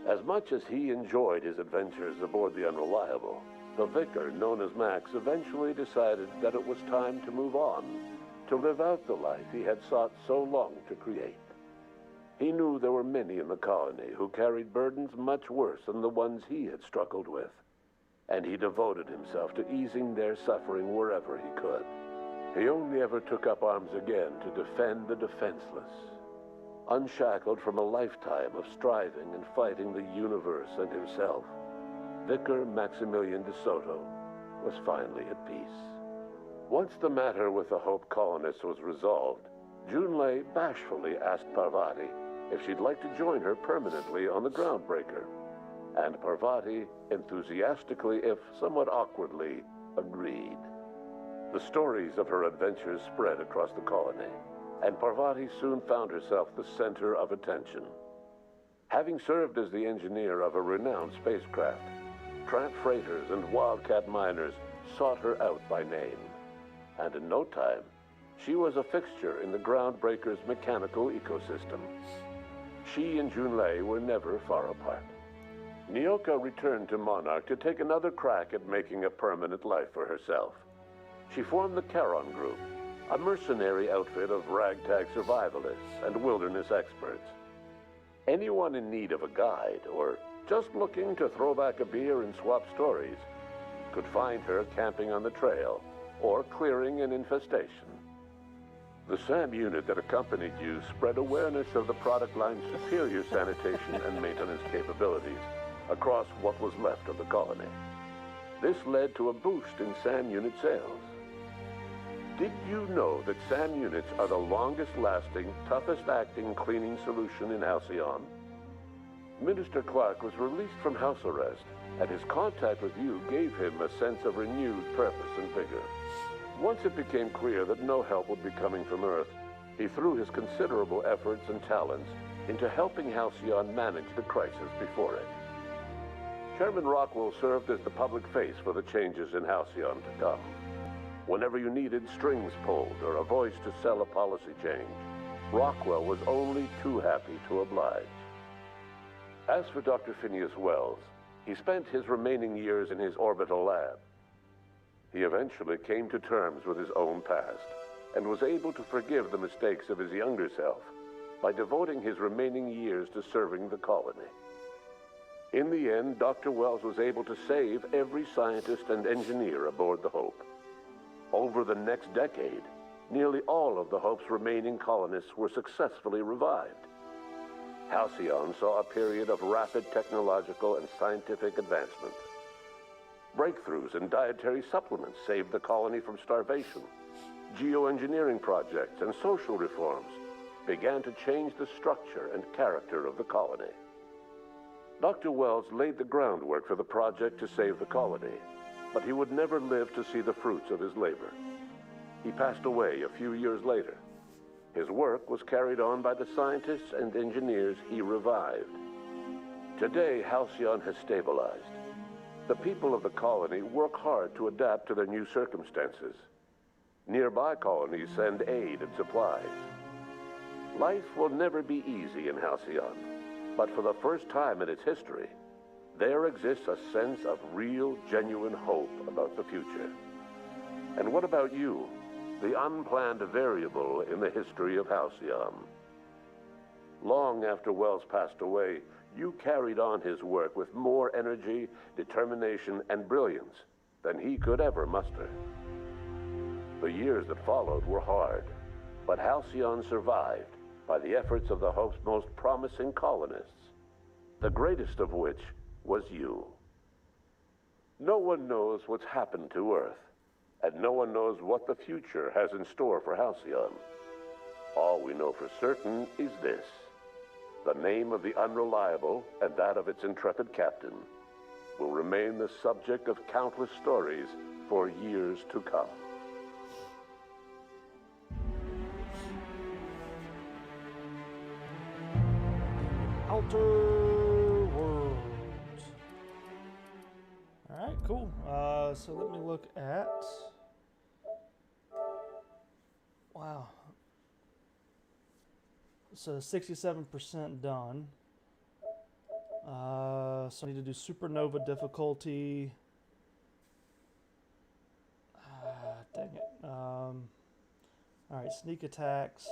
As much as he enjoyed his adventures aboard the Unreliable, the vicar, known as Max, eventually decided that it was time to move on, to live out the life he had sought so long to create. He knew there were many in the colony who carried burdens much worse than the ones he had struggled with, and he devoted himself to easing their suffering wherever he could. He only ever took up arms again to defend the defenseless. Unshackled from a lifetime of striving and fighting the universe and himself, Vicar Maximilian de Soto was finally at peace. Once the matter with the Hope colonists was resolved, Junlei bashfully asked Parvati if she'd like to join her permanently on the Groundbreaker, and Parvati enthusiastically, if somewhat awkwardly, agreed. The stories of her adventures spread across the colony, and Parvati soon found herself the center of attention. Having served as the engineer of a renowned spacecraft, tramp freighters and wildcat miners sought her out by name, and in no time, she was a fixture in the Groundbreaker's mechanical ecosystem. She and Junlei were never far apart. Nyoka returned to Monarch to take another crack at making a permanent life for herself. She formed the Charon Group, a mercenary outfit of ragtag survivalists and wilderness experts. Anyone in need of a guide, or just looking to throw back a beer and swap stories, could find her camping on the trail or clearing an infestation. The SAM unit that accompanied you spread awareness of the product line's superior sanitation and maintenance capabilities across what was left of the colony. This led to a boost in SAM unit sales. Did you know that SAM units are the longest-lasting, toughest-acting cleaning solution in Halcyon? Minister Clark was released from house arrest, and his contact with you gave him a sense of renewed purpose and vigor. Once it became clear that no help would be coming from Earth, he threw his considerable efforts and talents into helping Halcyon manage the crisis before it. Chairman Rockwell served as the public face for the changes in Halcyon to come. Whenever you needed strings pulled or a voice to sell a policy change, Rockwell was only too happy to oblige. As for Dr. Phineas Wells, he spent his remaining years in his orbital lab. He eventually came to terms with his own past and was able to forgive the mistakes of his younger self by devoting his remaining years to serving the colony. In the end, Dr. Wells was able to save every scientist and engineer aboard the Hope. Over the next decade, nearly all of the Hope's remaining colonists were successfully revived. Halcyon saw a period of rapid technological and scientific advancement. Breakthroughs in dietary supplements saved the colony from starvation. Geoengineering projects and social reforms began to change the structure and character of the colony. Dr. Wells laid the groundwork for the project to save the colony, but he would never live to see the fruits of his labor. He passed away a few years later. His work was carried on by the scientists and engineers he revived. Today, Halcyon has stabilized. The people of the colony work hard to adapt to their new circumstances. Nearby colonies send aid and supplies. Life will never be easy in Halcyon, but for the first time in its history, there exists a sense of real, genuine hope about the future. And what about you, the unplanned variable in the history of Halcyon? Long after Wells passed away, you carried on his work with more energy, determination, and brilliance than he could ever muster. The years that followed were hard, but Halcyon survived by the efforts of the Hope's most promising colonists, the greatest of which was you. No one knows what's happened to Earth, and no one knows what the future has in store for Halcyon. All we know for certain is this: the name of the Unreliable and that of its intrepid captain will remain the subject of countless stories for years to come. Outer Worlds. Alright, cool. So let me look at... Wow. So 67% done. So I need to do supernova difficulty. Alright, sneak attacks.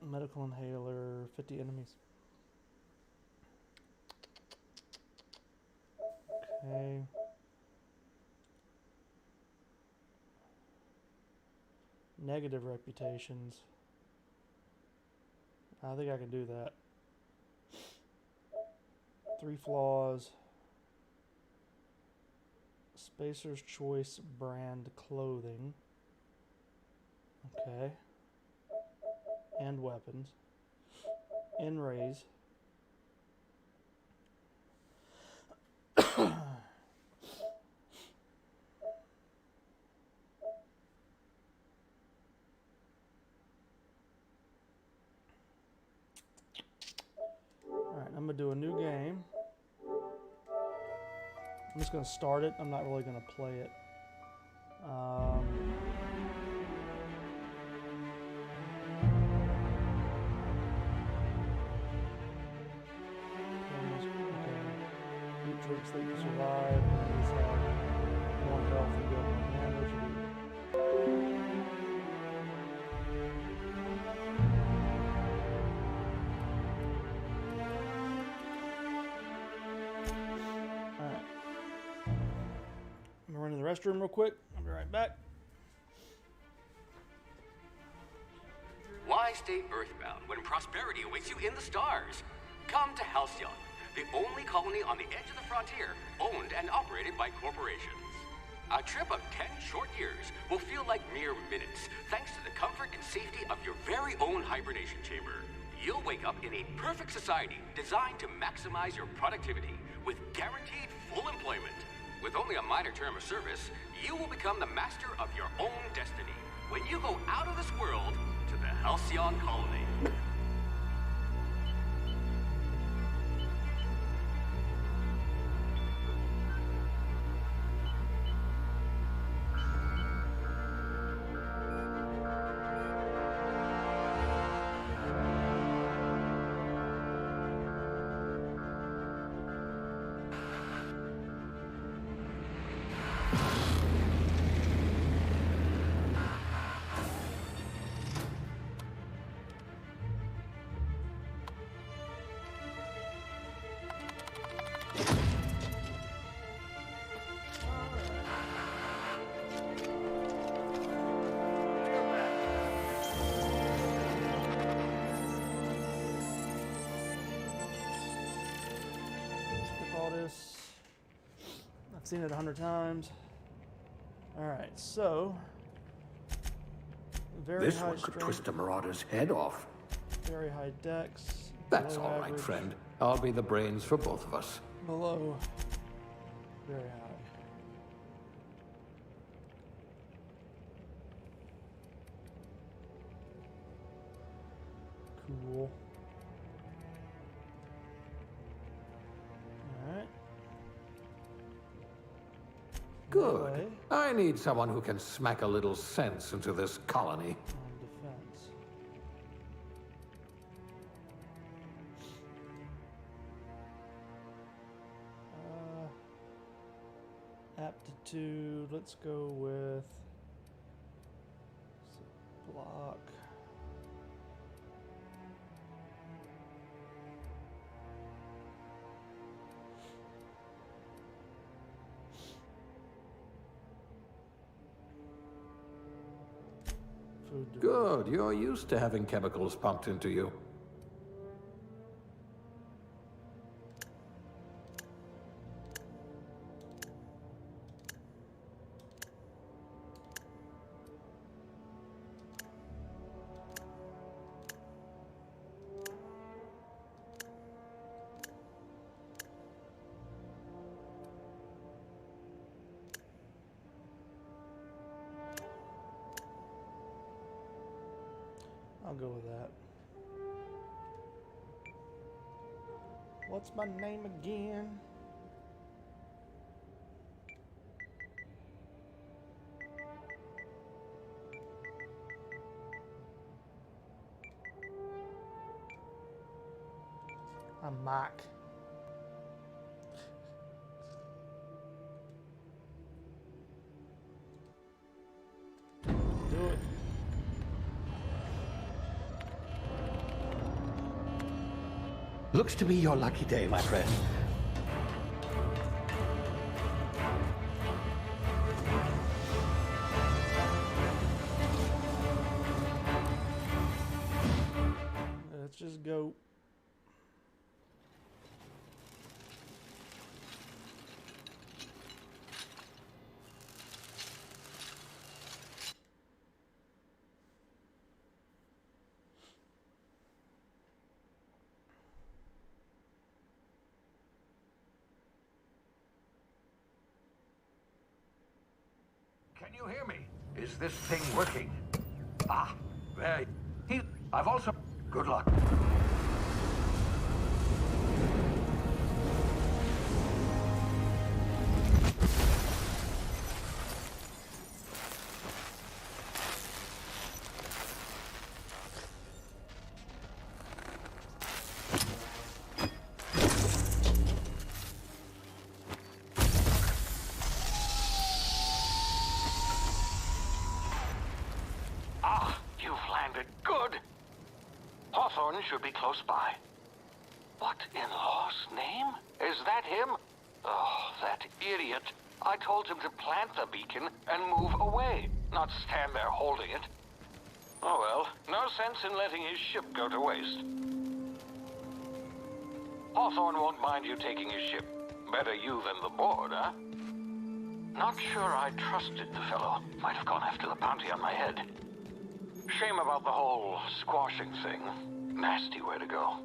Medical inhaler, 50 enemies. Okay. Negative reputations. I think I can do that. 3 flaws. Spacer's Choice brand clothing. Okay. And weapons. In raise. Alright, I'm going to do a new game. I'm just going to start it. I'm not really going to play it. Eat, drink, sleep, and survive. Enemies have more health and deal more damage. Alright. I'm gonna run to the restroom real quick. I'll be right back. Why stay earthbound when prosperity awaits you in the stars? Come to Halcyon, the only colony on the edge of the frontier, owned and operated by corporations. A trip of 10 short years will feel like mere minutes, thanks to the comfort and safety of your very own hibernation chamber. You'll wake up in a perfect society designed to maximize your productivity with guaranteed full employment. With only a minor term of service, you will become the master of your own destiny when you go out of this world to the Halcyon colony. I've seen it 100 times. Alright, so very This high one could strength, twist a marauder's head off. very high dex. That's below all right, average, friend. I'll be the brains for both of us. Below, very high. Cool. Alright. Good. I need someone who can smack a little sense into this colony. And defense. Aptitude, let's go with block. Good. You're used to having chemicals pumped into you. I'll go with that. What's my name again? I'm Mike. Looks to be your lucky day, my friend. Let's just go. Can you hear me? Is this thing working? Ah, there. I've also... Good luck. Hawthorne should be close by. What in law's name? Is that him? Oh, that idiot. I told him to plant the beacon and move away, not stand there holding it. Oh well, no sense in letting his ship go to waste. Hawthorne won't mind you taking his ship. Better you than the board, huh? Not sure I trusted the fellow. Might have gone after the bounty on my head. Shame about the whole squashing thing. Nasty way to go.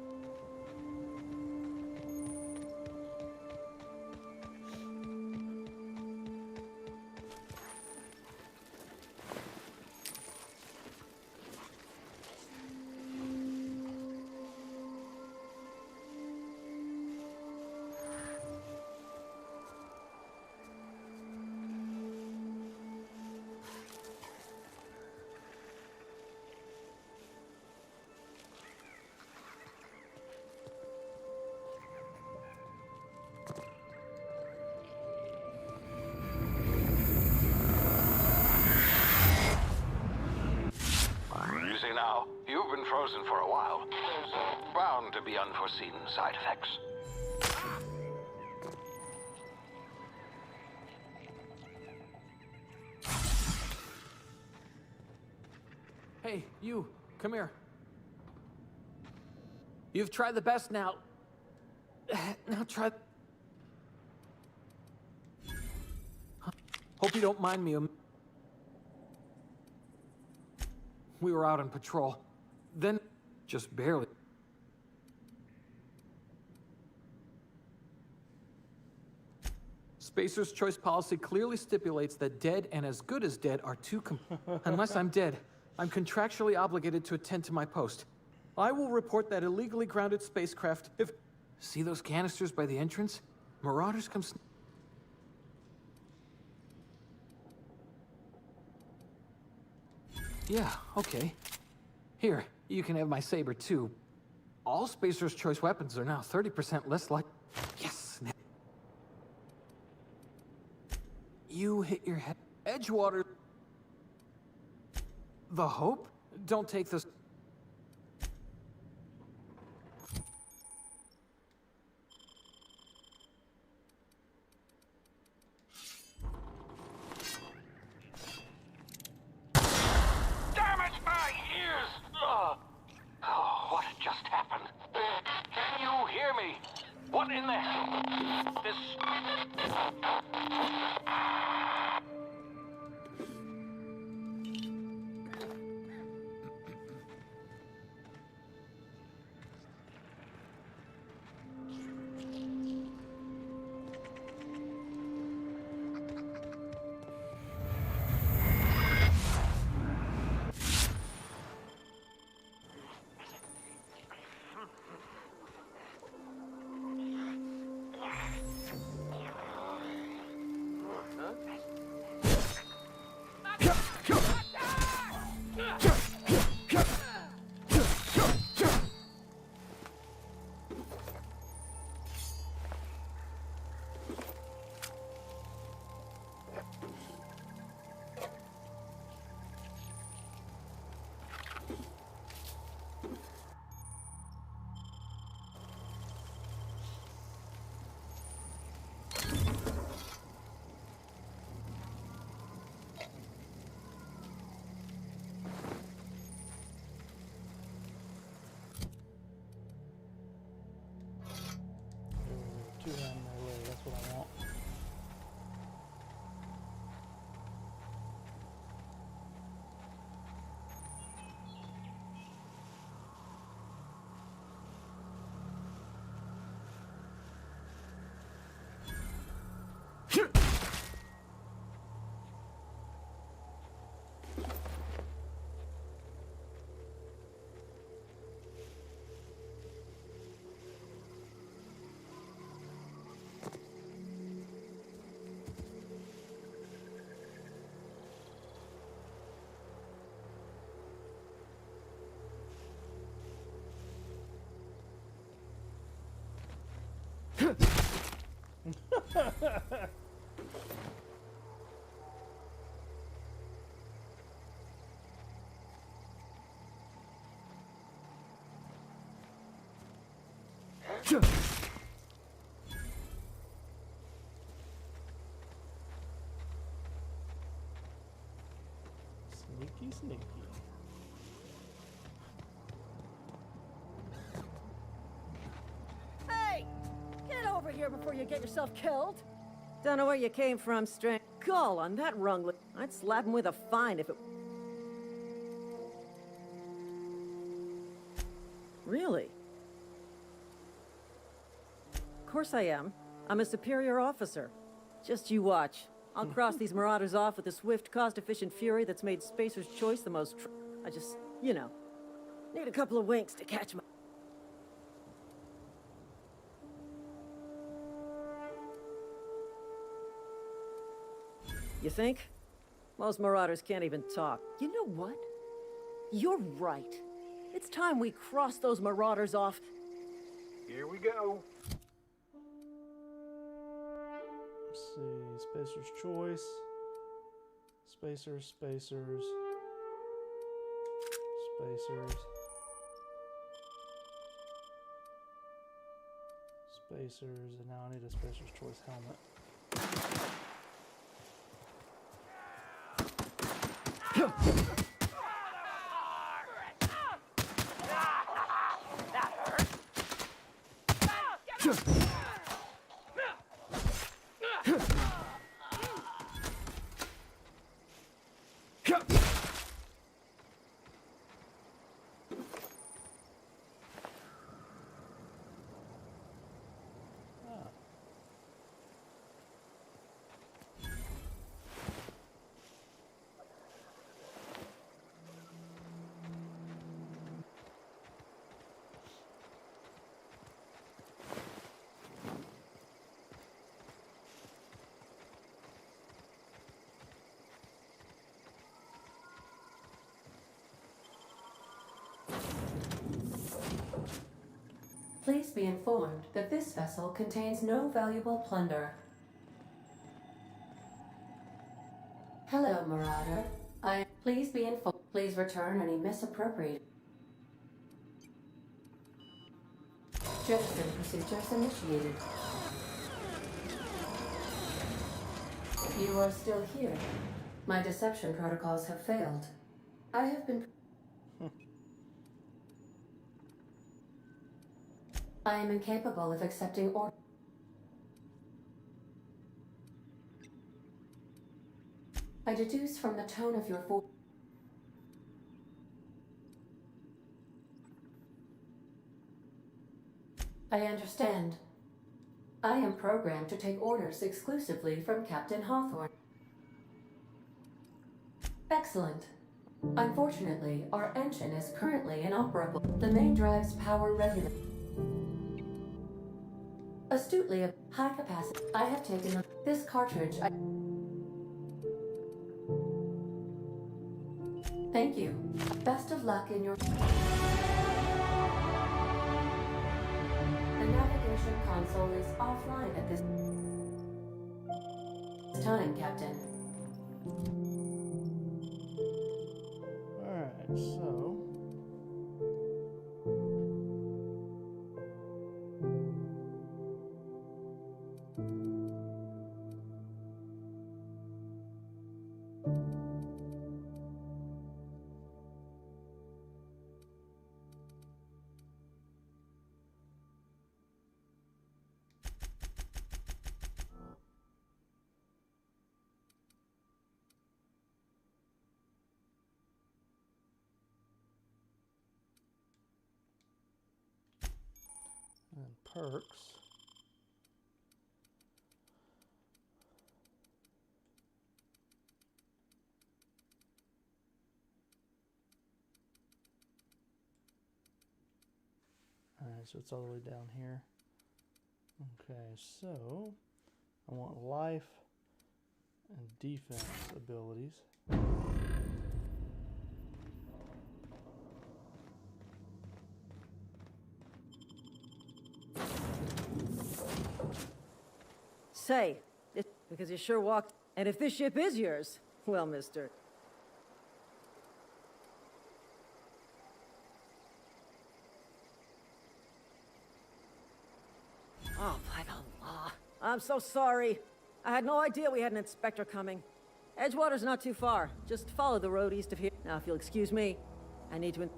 Now, you've been frozen for a while. There's bound to be unforeseen side effects. Hey, you, come here. You've tried the best now. Now try... Hope you don't mind me. We were out on patrol. Then, just barely. Spacer's choice policy clearly stipulates that dead and as good as dead are two unless I'm dead, I'm contractually obligated to attend to my post. I will report that illegally grounded spacecraft if... See those canisters by the entrance? Marauders come... Yeah, okay. Here, you can have my saber too. All Spacer's choice weapons are now 30% less like... Yes! You hit your head. Edgewater... The Hope? Don't take this... What in the hell? This... Sneaky, sneaky. Hey! Get over here before you get yourself killed! Don't know where you came from, Strange. Gall on that rung. I'd slap him with a fine if it... Really? Of course I am. I'm a superior officer. Just you watch. I'll cross these marauders off with a swift, cost-efficient fury that's made Spacer's Choice the most I just, you know, need a couple of winks to catch my... You think? Most marauders can't even talk. You know what? You're right. It's time we cross those marauders off. Here we go. Let's see, Spacer's Choice. Spacers, Spacers. Spacers. Spacers, and now I need a Spacer's Choice helmet. Please be informed that this vessel contains no valuable plunder. Hello, Marauder. Please be informed. Please return any misappropriated. Jettison procedures initiated. You are still here. My deception protocols have failed. I have been... I am incapable of accepting orders. I deduce from the tone of your voice. I understand. I am programmed to take orders exclusively from Captain Hawthorne. Excellent. Unfortunately, our engine is currently inoperable. The main drive's power regulator. Astutely of high capacity. I have taken this cartridge. Thank you. Best of luck in your... The navigation console is offline at this time, Captain. Alright, so... and perks. Alright, so it's all the way down here. Okay, so I want life and defense abilities. say, because you sure walked. And if this ship is yours, well, mister. Oh, by the law. I'm so sorry. I had no idea we had an inspector coming. Edgewater's not too far. Just follow the road east of here. Now, if you'll excuse me, I need to...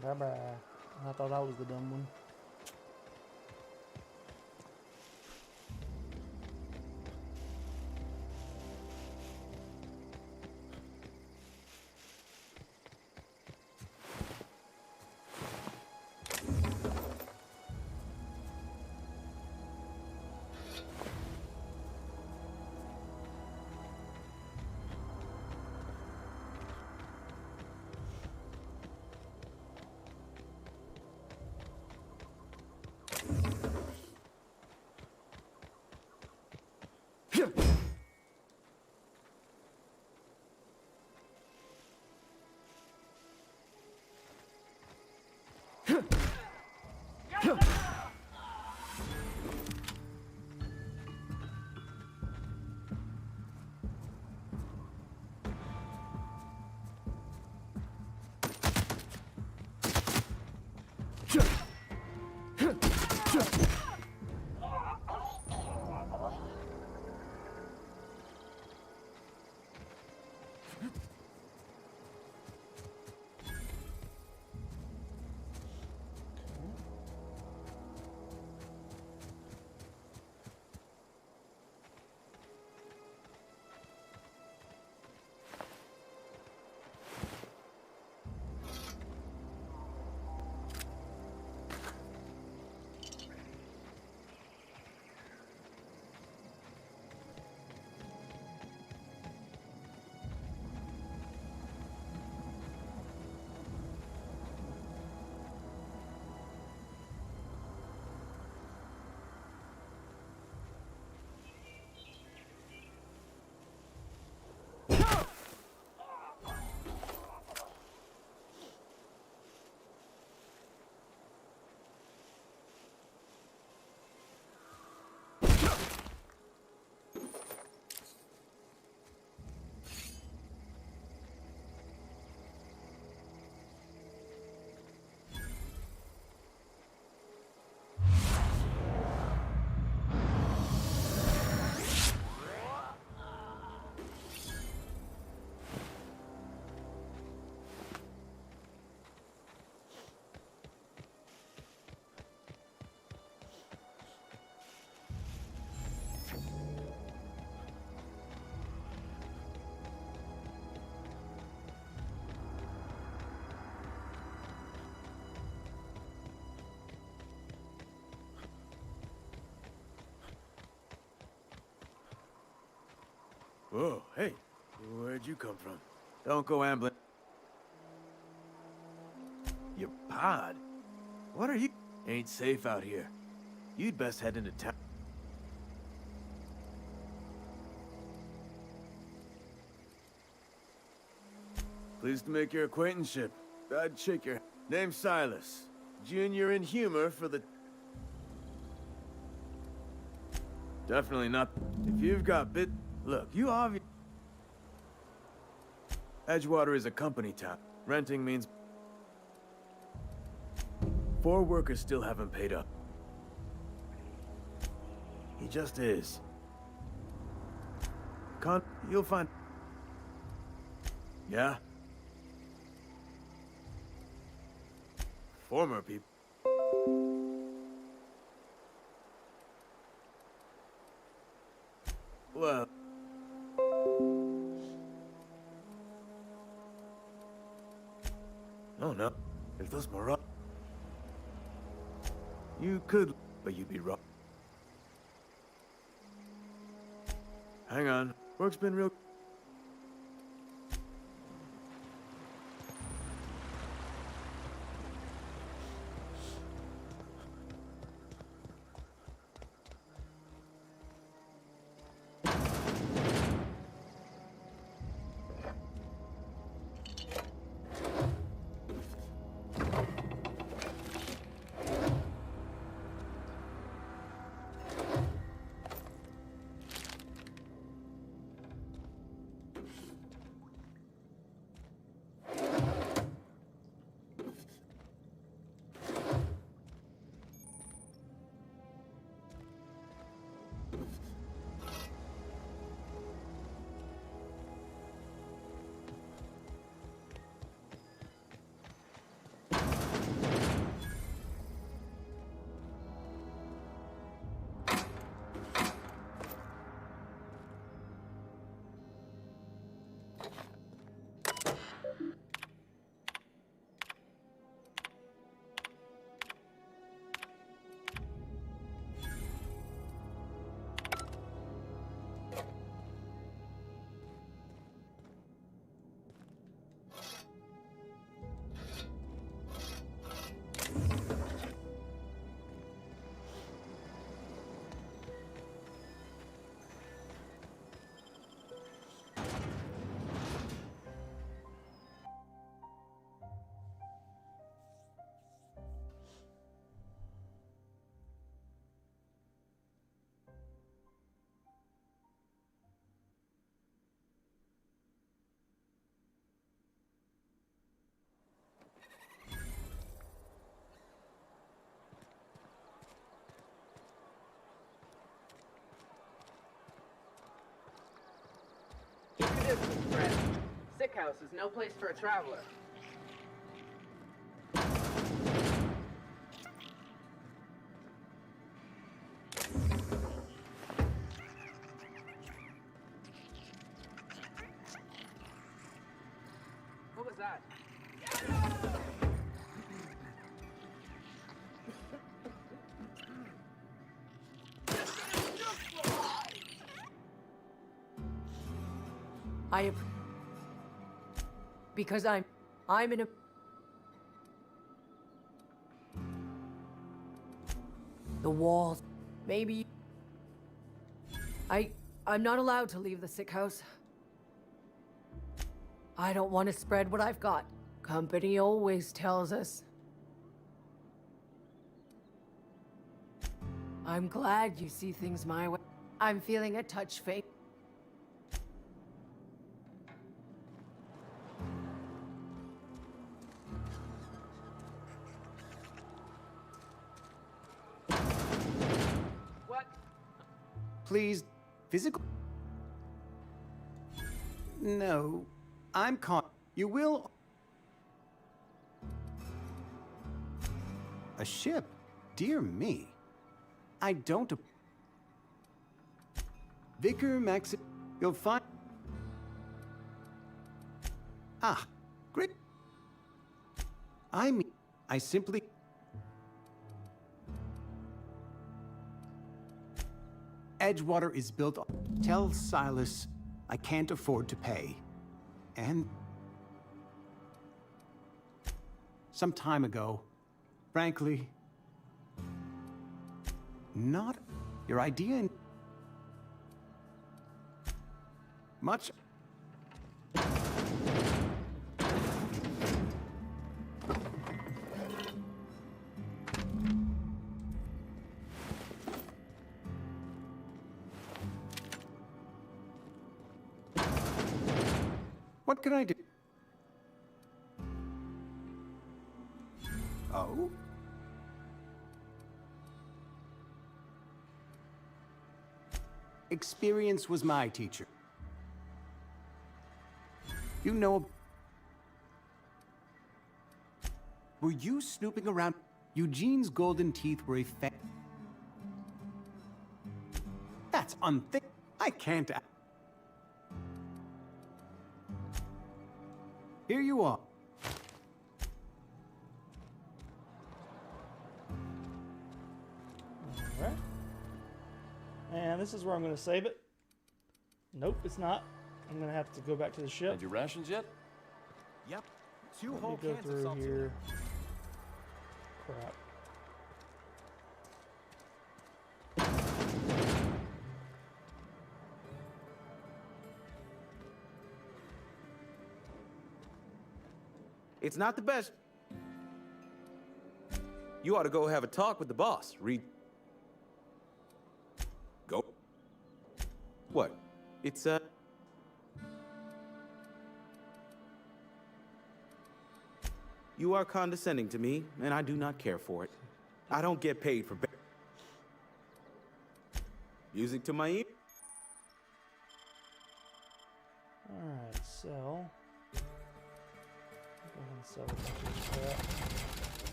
Bye-bye. I thought I was the dumb one. Whoa, hey, where'd you come from? Don't go ambling. Your pod? What are you? Ain't safe out here. You'd best head into town. Pleased to make your acquaintanceship. I'd shake your... Name's Silas. Junior in humor for the... Definitely not... If you've got bit... Look, you obviously... Edgewater is a company town. Renting means... 4 workers still haven't paid up. He just is. You'll find... Yeah? Former people. Well... Oh no. If those Marauders... You could, but you'd be wrong. Hang on. Work's been real... house is no place for a traveler. What was that? Because I'm in a... The walls. Maybe... I'm not allowed to leave the sick house. I don't want to spread what I've got. Company always tells us. I'm glad you see things my way. I'm feeling a touch fake. Please, physical? No, I'm caught. You will... A ship? Dear me. I don't... Vicar Maxi... You'll find... Ah, great. I simply... Edgewater is built on... Tell Silas I can't afford to pay. And... Some time ago, frankly... Not your idea... Much... What can I do? Oh? Experience was my teacher. You know... Were you snooping around? Eugene's golden teeth were a That's unthinkable. I can't... Here you are. Alright. And this is where I'm going to save it. Nope, it's not. I'm going to have to go back to the ship. Had your rations yet? Yep. Let me go through here. Crap. It's not the best. You ought to go have a talk with the boss. Go. What? It's, You are condescending to me, and I do not care for it. I don't get paid for... Music to my ear. Alright, so... Go ahead and sell a bunch of this crap.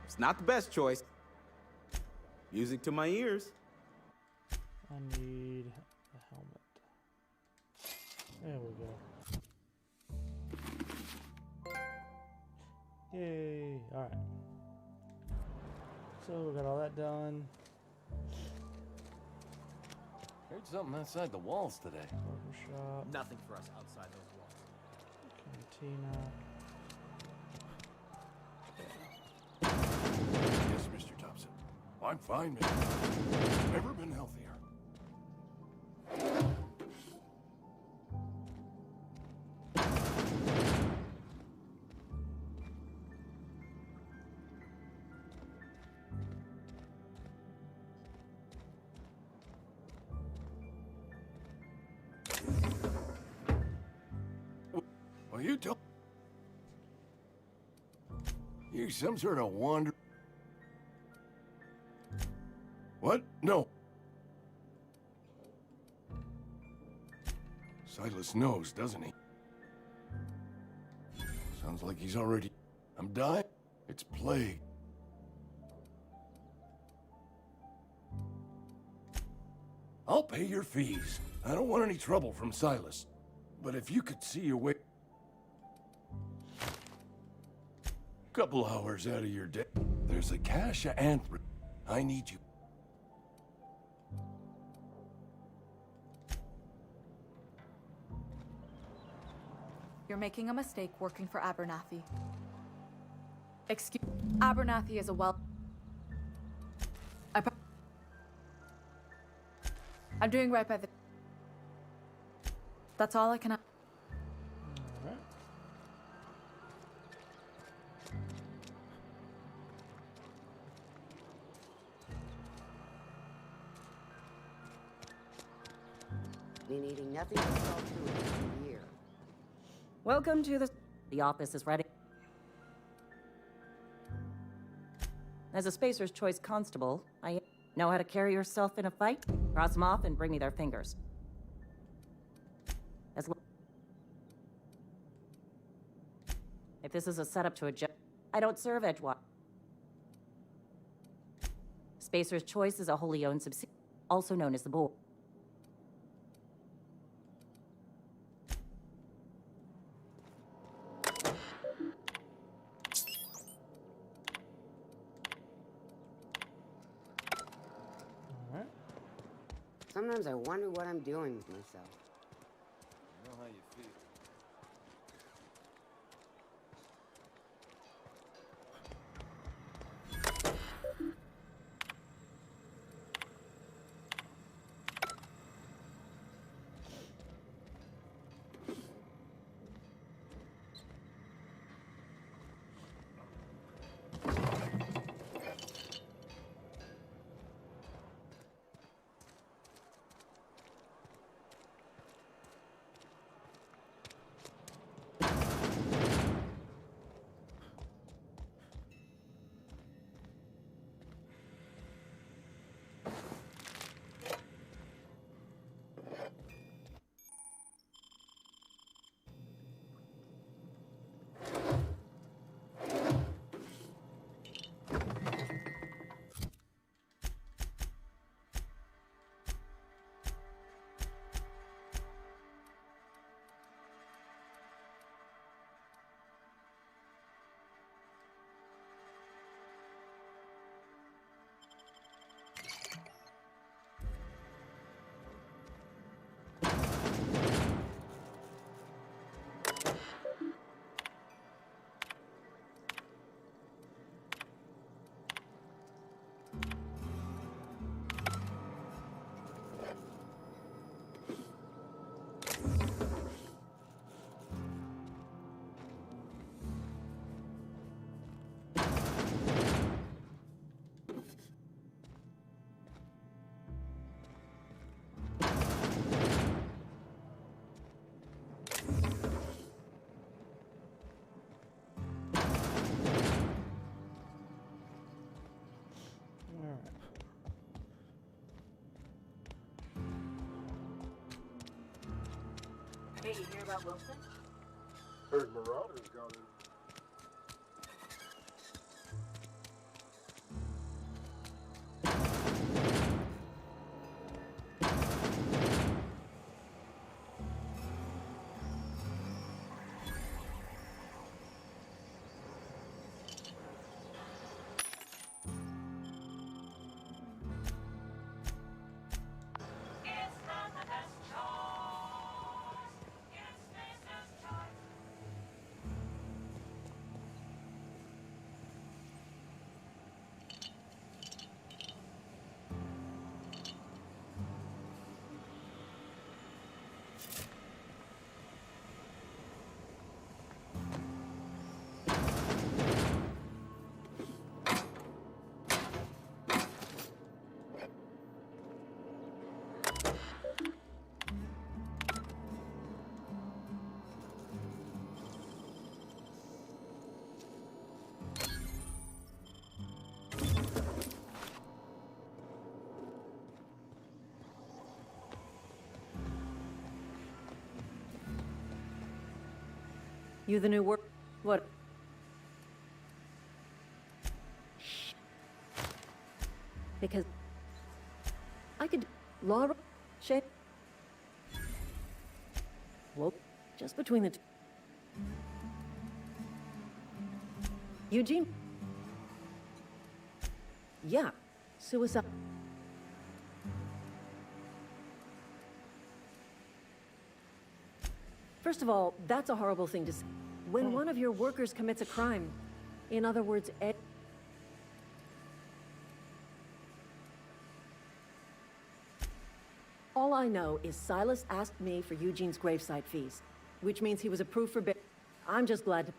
It's not the best choice. Music to my ears. I need a helmet. There we go. Yay! Alright. So we got all that done. Heard something outside the walls today. Barbershop. Nothing for us outside those walls. Cantina. Yes, Mr. Thompson. Why I'm fine, man. Never been healthier. Well, you don't. You some sort of wander. What? No. Silas knows, doesn't he? Sounds like he's already... I'm dying. It's plague. I'll pay your fees. I don't want any trouble from Silas. But if you could see your way... Couple hours out of your day. There's a cache of anthracite. I need you. You're making a mistake working for Abernathy. Excuse... Abernathy is a I'm doing right by the... That's all I can... Alright. Been eating nothing but salt food for a year. Welcome to the office is ready. As a Spacer's Choice constable, I know how to carry yourself in a fight. Cross them off and bring me their fingers. If this is a setup to a job, I don't serve Edgewater. Spacer's Choice is a wholly owned subsidiary, also known as the Board. Sometimes I wonder what I'm doing with myself. I know how you feel. Hey, you hear about Wilson? Heard Marauders gone in. You the new work? What? Because I could Laura shape. Well, just between the two. Eugene? Yeah, suicide. First of all, that's a horrible thing to say. When one of your workers commits a crime, in other words, all I know is Silas asked me for Eugene's gravesite fees, which means he was approved for bail. I'm just glad to...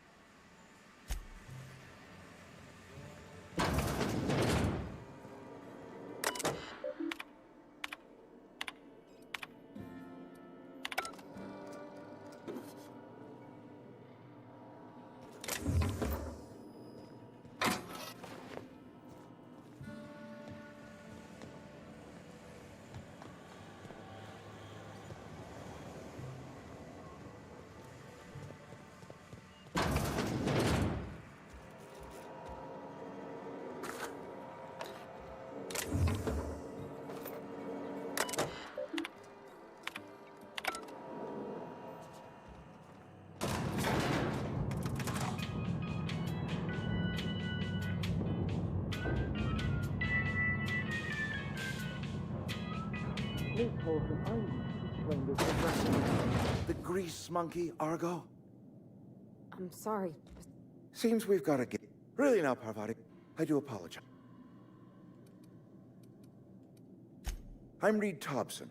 The grease monkey, Argo? I'm sorry. Seems we've got to get... Really now, Parvati, I do apologize. I'm Reed Thompson.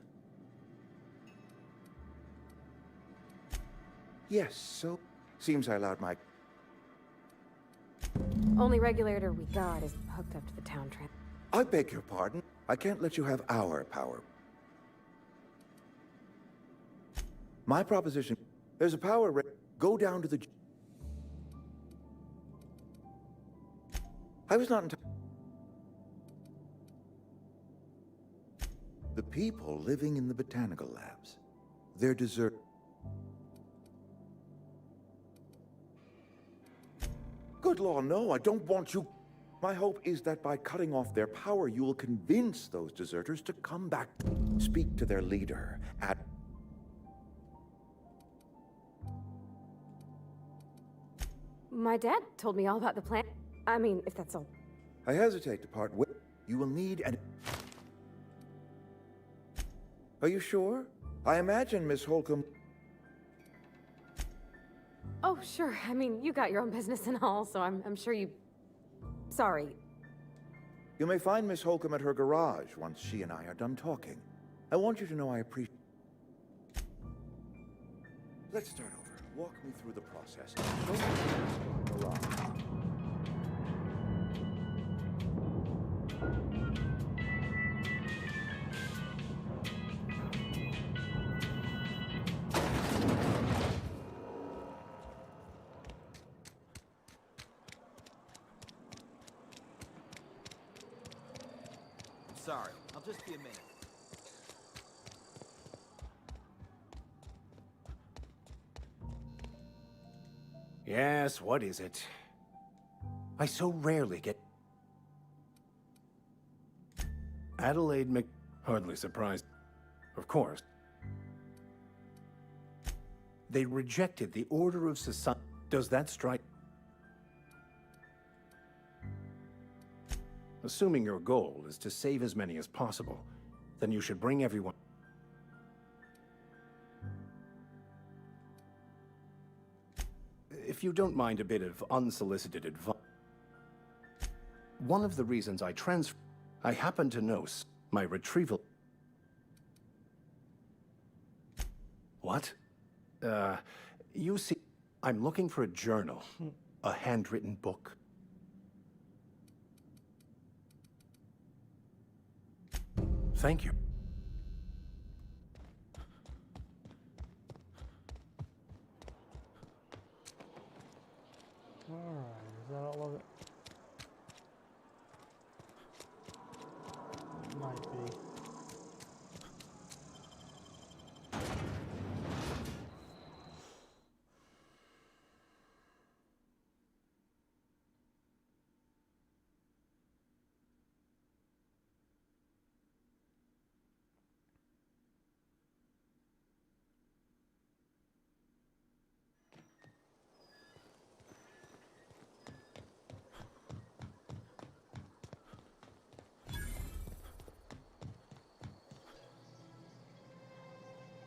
Yes, so... Seems I allowed my... Only regulator we got is hooked up to the town train. I beg your pardon. I can't let you have our power. My proposition, there's a power go down to the... I was not entirely... The people living in the botanical labs, they're desert... Good law, no, I don't want you... My hope is that by cutting off their power, you will convince those deserters to come back, speak to their leader at... My dad told me all about the plan. I mean, if that's all. I hesitate to part with. You will need an... Are you sure? I imagine Miss Holcomb... Oh, sure. I mean, you got your own business and all, so I'm sure you... Sorry. You may find Miss Holcomb at her garage once she and I are done talking. I want you to know I appreciate... Let's start over. Walk me through the process. I'm sorry. I'll just be a minute. Yes, what is it? I so rarely get... Adelaide Mc... Hardly surprised. Of course. They rejected the order of society. Does that strike... Assuming your goal is to save as many as possible, then you should bring everyone... If you don't mind a bit of unsolicited advice... One of the reasons I I happen to know my retrieval... What? You see, I'm looking for a journal. A handwritten book. Thank you. Alright, is that all of it? Might be.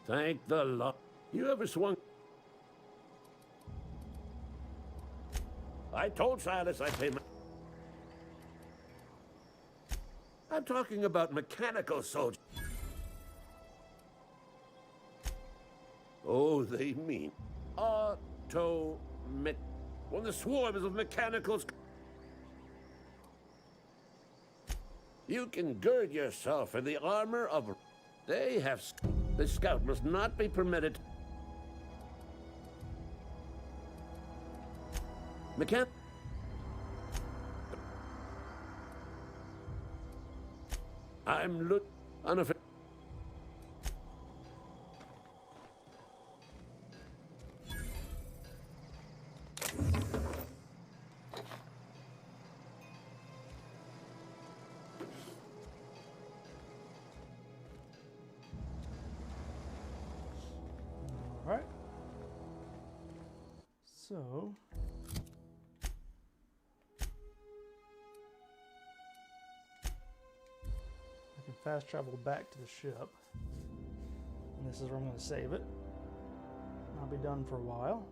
Thank the Lord. You ever swung? I told Silas I'd pay my... I'm talking about mechanical soldiers. Oh, they mean when the swarms of mechanicals... You can gird yourself in the armor of... They have... The scout must not be permitted... I'm unofficial. All right. So. Fast travel back to the ship, and this is where I'm going to save it. I'll be done for a while.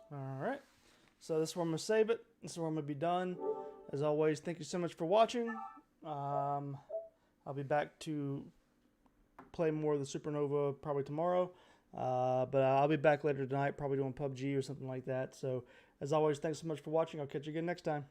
Alright, so this is where I'm going to save it. This is where I'm going to be done. As always, thank you so much for watching. I'll be back to play more of the Supernova probably tomorrow. But I'll be back later tonight, probably doing PUBG or something like that. So, as always, thanks so much for watching. I'll catch you again next time.